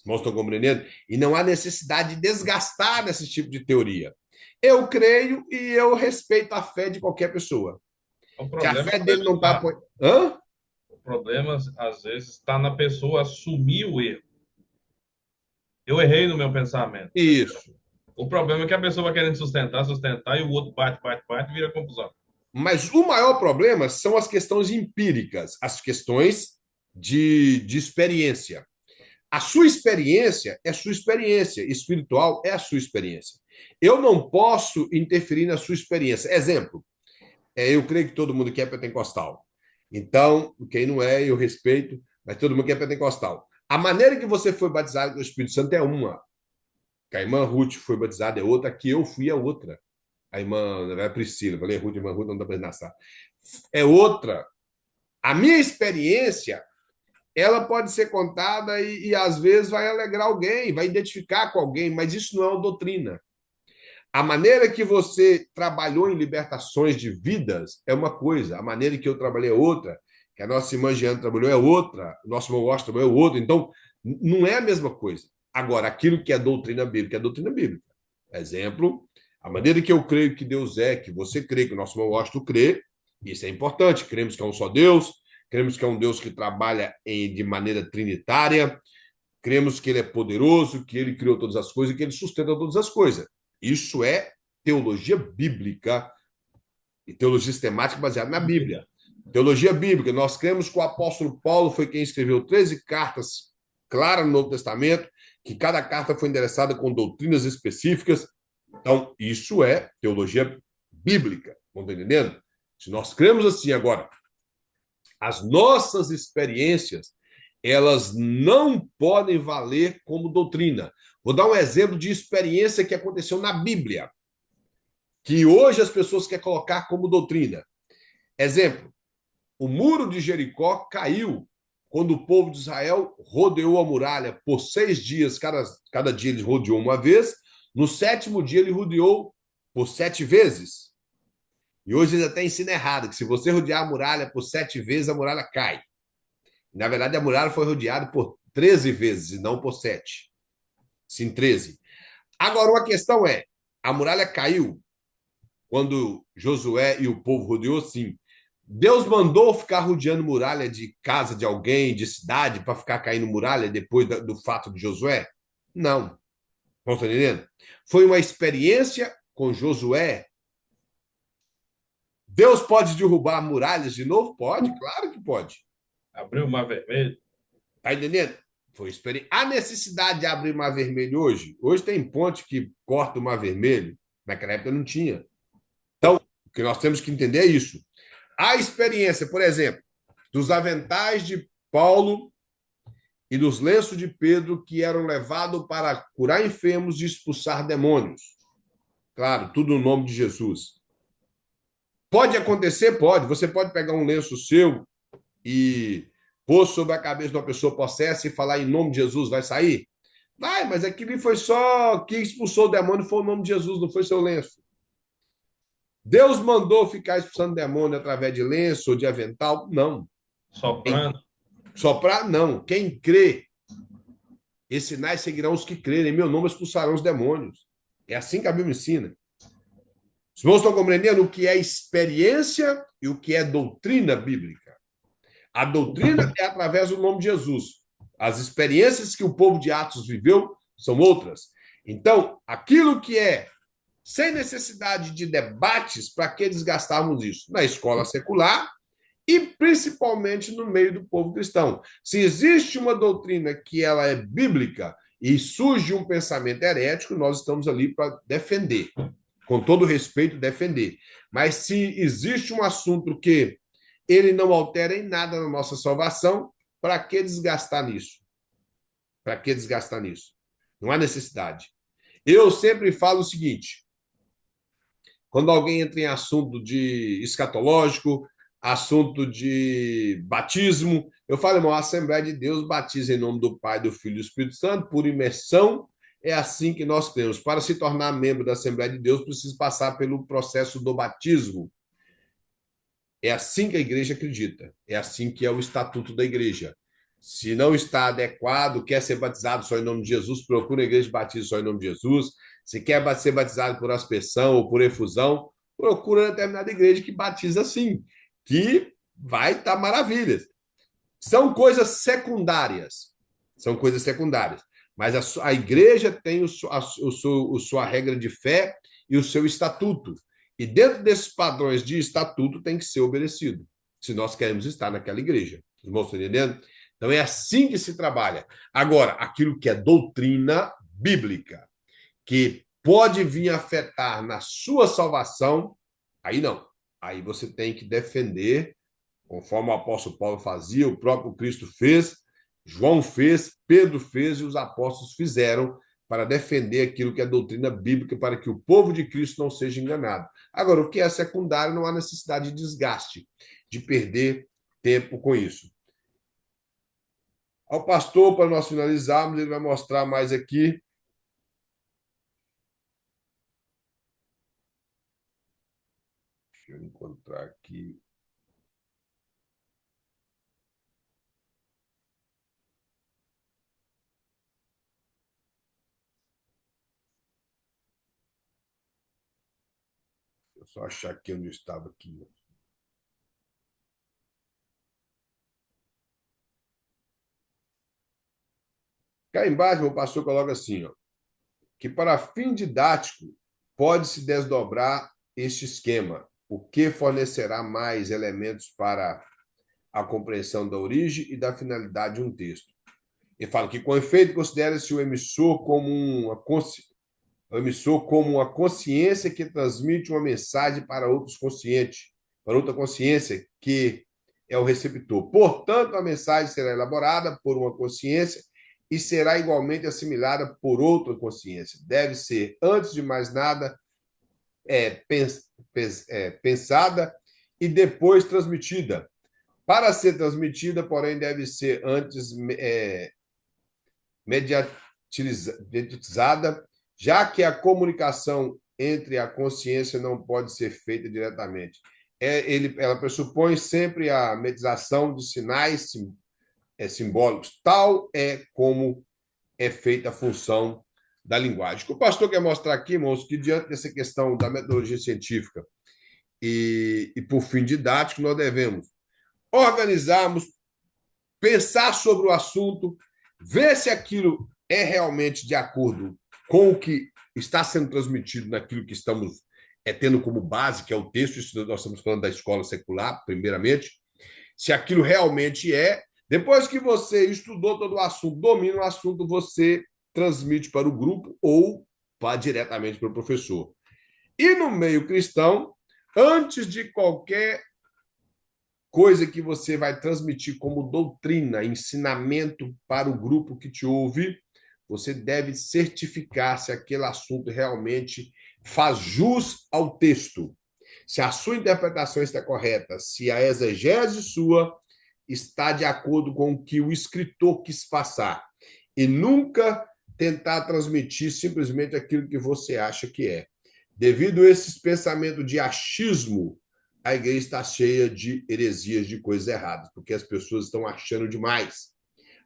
Vocês estão compreendendo? E não há necessidade de desgastar nesse tipo de teoria. Eu creio e eu respeito a fé de qualquer pessoa. O Se a problema fé é dele não está acreditar. apoiando. Hã? O problema, às vezes, está na pessoa assumir o erro. Eu errei no meu pensamento. Isso. O problema é que a pessoa vai querendo sustentar, e o outro bate, e vira confusão. Mas o maior problema são as questões empíricas, as questões de experiência. A sua experiência é sua experiência, espiritual é a sua experiência. Eu não posso interferir na sua experiência. Exemplo, eu creio que todo mundo aqui é pentecostal. Então, quem não é, eu respeito, mas todo mundo que é pentecostal. A maneira que você foi batizado com o Espírito Santo é uma. Que a irmã Ruth foi batizada é outra, que eu fui é outra. A irmã Priscila, falei Ruth, irmã Ruth, não dá para nascer. É outra. A minha experiência, ela pode ser contada e às vezes vai alegrar alguém, vai identificar com alguém, mas isso não é uma doutrina. A maneira que você trabalhou em libertações de vidas é uma coisa, a maneira que eu trabalhei é outra, que a nossa irmã Jeane trabalhou é outra, o nosso irmão Washington trabalhou é outra. Então, não é a mesma coisa. Agora, aquilo que é doutrina bíblica é doutrina bíblica. Exemplo, a maneira que eu creio que Deus é, que você crê, que o nosso irmão Washington crê, isso é importante. Cremos que é um só Deus, cremos que é um Deus que trabalha de maneira trinitária, cremos que ele é poderoso, que ele criou todas as coisas e que ele sustenta todas as coisas. Isso é teologia bíblica e teologia sistemática baseada na Bíblia. Teologia bíblica, nós cremos que o apóstolo Paulo foi quem escreveu 13 cartas claras no Novo Testamento, que cada carta foi endereçada com doutrinas específicas. Então, isso é teologia bíblica. Estão entendendo? Se nós cremos assim agora, as nossas experiências, elas não podem valer como doutrina. Vou dar um exemplo de experiência que aconteceu na Bíblia, que hoje as pessoas querem colocar como doutrina. Exemplo, o muro de Jericó caiu quando o povo de Israel rodeou a muralha por 6 dias, cada dia ele rodeou uma vez, no 7º dia ele rodeou por 7 vezes. E hoje eles até ensinam errado, que se você rodear a muralha por 7 vezes, a muralha cai. Na verdade, a muralha foi rodeada por 13 vezes e não por 7. Sim, 13. Agora, uma questão é, a muralha caiu quando Josué e o povo rodeou? Sim. Deus mandou ficar rodeando muralha de casa de alguém, de cidade, para ficar caindo muralha depois do fato de Josué? Não. Estão entendendo? Foi uma experiência com Josué. Deus pode derrubar muralhas de novo? Pode, claro que pode. Abriu o mar vermelho. Está entendendo? Foi experiência. A necessidade de abrir mar vermelho hoje? Hoje tem ponte que corta o mar vermelho. Naquela época não tinha. Então, que nós temos que entender é isso. A experiência, por exemplo, dos aventais de Paulo e dos lenços de Pedro que eram levados para curar enfermos e expulsar demônios. Claro, tudo no nome de Jesus. Pode acontecer? Pode. Você pode pegar um lenço seu e pôr sobre a cabeça de uma pessoa possessa e falar em nome de Jesus, vai sair? Vai, mas aquilo foi só quem expulsou o demônio foi o nome de Jesus, não foi seu lenço. Deus mandou ficar expulsando demônio através de lenço ou de avental? Não. Soprando. Soprar? Não. Quem crê, esses sinais seguirão os que crerem. Em meu nome expulsarão os demônios. É assim que a Bíblia ensina. Os irmãos estão compreendendo o que é experiência e o que é doutrina bíblica. A doutrina é através do nome de Jesus. As experiências que o povo de Atos viveu são outras. Então, aquilo que é sem necessidade de debates, para que desgastarmos isso? Na escola secular e principalmente no meio do povo cristão. Se existe uma doutrina que ela é bíblica e surge um pensamento herético, nós estamos ali para defender, com todo respeito, defender. Mas se existe um assunto que ele não altera em nada na nossa salvação, para que desgastar nisso? Para que desgastar nisso? Não há necessidade. Eu sempre falo o seguinte, quando alguém entra em assunto de escatológico, assunto de batismo, eu falo, irmão, a Assembleia de Deus batiza em nome do Pai, do Filho e do Espírito Santo, por imersão, é assim que nós cremos. Para se tornar membro da Assembleia de Deus, precisa passar pelo processo do batismo. É assim que a igreja acredita, é assim que é o estatuto da igreja. Se não está adequado, quer ser batizado só em nome de Jesus, procura a igreja de batismo só em nome de Jesus. Se quer ser batizado por aspersão ou por efusão, procura determinada igreja que batiza assim, que vai estar maravilhas. São coisas secundárias. São coisas secundárias. Mas a igreja tem sua regra de fé e o seu estatuto. E dentro desses padrões de estatuto tem que ser obedecido, se nós queremos estar naquela igreja. Os irmãos estão entendendo? Então é assim que se trabalha. Agora, aquilo que é doutrina bíblica, que pode vir afetar na sua salvação, aí não. Aí você tem que defender, conforme o apóstolo Paulo fazia, o próprio Cristo fez, João fez, Pedro fez e os apóstolos fizeram para defender aquilo que é doutrina bíblica, para que o povo de Cristo não seja enganado. Agora, o que é secundário, não há necessidade de desgaste, de perder tempo com isso. Ao pastor, para nós finalizarmos, ele vai mostrar mais aqui. Deixa eu encontrar aqui. Deixa eu só achar aqui onde eu estava aqui. Cá embaixo, o pastor coloca assim, ó, que para fim didático pode-se desdobrar este esquema, o que fornecerá mais elementos para a compreensão da origem e da finalidade de um texto. Ele fala que, com efeito, considera-se o emissor como uma consciência que transmite uma mensagem para outros conscientes, para outra consciência que é o receptor. Portanto, a mensagem será elaborada por uma consciência e será igualmente assimilada por outra consciência. Deve ser, antes de mais nada, pensada e depois transmitida. Para ser transmitida, porém, deve ser antes mediatizada, já que a comunicação entre a consciência não pode ser feita diretamente. Ela pressupõe sempre a mediação de sinais simbólicos. Tal é como é feita a função da linguagem. O que o pastor quer mostrar aqui, irmãos, que diante dessa questão da metodologia científica e por fim didático, nós devemos organizarmos, pensar sobre o assunto, ver se aquilo é realmente de acordo com o que está sendo transmitido naquilo que estamos tendo como base, que é o texto. Isso nós estamos falando da escola secular, primeiramente. Se aquilo realmente é, depois que você estudou todo o assunto, domina o assunto, você transmite para o grupo ou diretamente para o professor. E no meio cristão, Antes de qualquer coisa que você vai transmitir como doutrina, ensinamento para o grupo que te ouve, você deve certificar se aquele assunto realmente faz jus ao texto, se a sua interpretação está correta, se a exegese sua está de acordo com o que o escritor quis passar, e nunca tentar transmitir simplesmente aquilo que você acha que é. Devido a esses pensamentos de achismo, a igreja está cheia de heresias, de coisas erradas, porque as pessoas estão achando demais,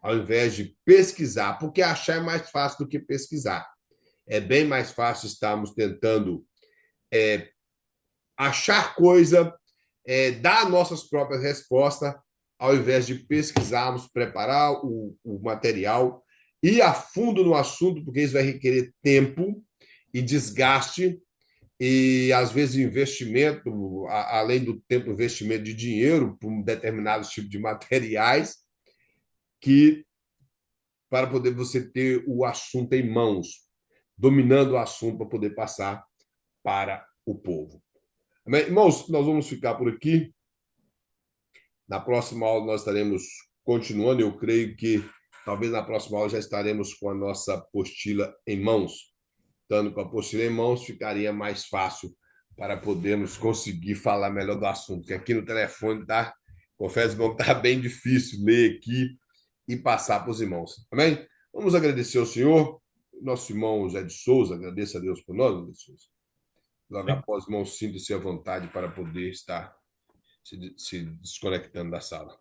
ao invés de pesquisar, porque achar é mais fácil do que pesquisar. É bem mais fácil estarmos tentando achar coisa, dar nossas próprias respostas, ao invés de pesquisarmos, preparar o material, ir a fundo no assunto, porque isso vai requerer tempo e desgaste, e às vezes investimento, além do tempo, investimento de dinheiro por um determinado tipo de materiais, que para poder você ter o assunto em mãos, dominando o assunto para poder passar para o povo. Amém? Irmãos, nós vamos ficar por aqui. Na próxima aula nós estaremos continuando. Eu creio que talvez na próxima aula já estaremos com a nossa apostila em mãos. Estando com a apostila em mãos, ficaria mais fácil para podermos conseguir falar melhor do assunto, que aqui no telefone tá, confesso que está bem difícil ler aqui e passar para os irmãos. Amém? Vamos agradecer ao Senhor. Nosso irmão Zé de Souza, agradeça a Deus por nós, Zé de Souza. Logo após, irmão, sinta-se à vontade para poder estar se desconectando da sala.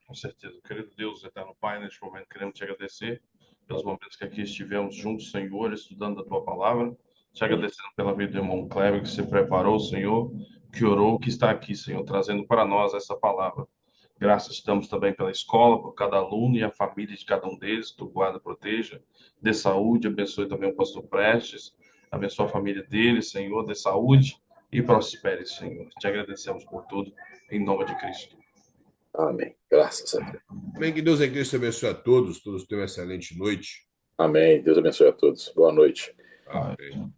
Com certeza. Querido Deus, eterno Pai, neste momento queremos te agradecer pelos momentos que aqui estivemos juntos, Senhor, estudando a tua palavra. Te agradecendo pela vida do irmão Cleber, que se preparou, Senhor, que orou, que está aqui, Senhor, trazendo para nós essa palavra. Graças estamos também pela escola, por cada aluno e a família de cada um deles. Tu guarda, proteja, dê saúde, abençoe também o pastor Prestes, abençoe a família dele, Senhor, dê saúde e prospere, Senhor. Te agradecemos por tudo, em nome de Cristo. Amém. Graças a Deus. Amém. Que Deus em Cristo abençoe a todos. Todos tenham uma excelente noite. Amém. Deus abençoe a todos. Boa noite. Amém.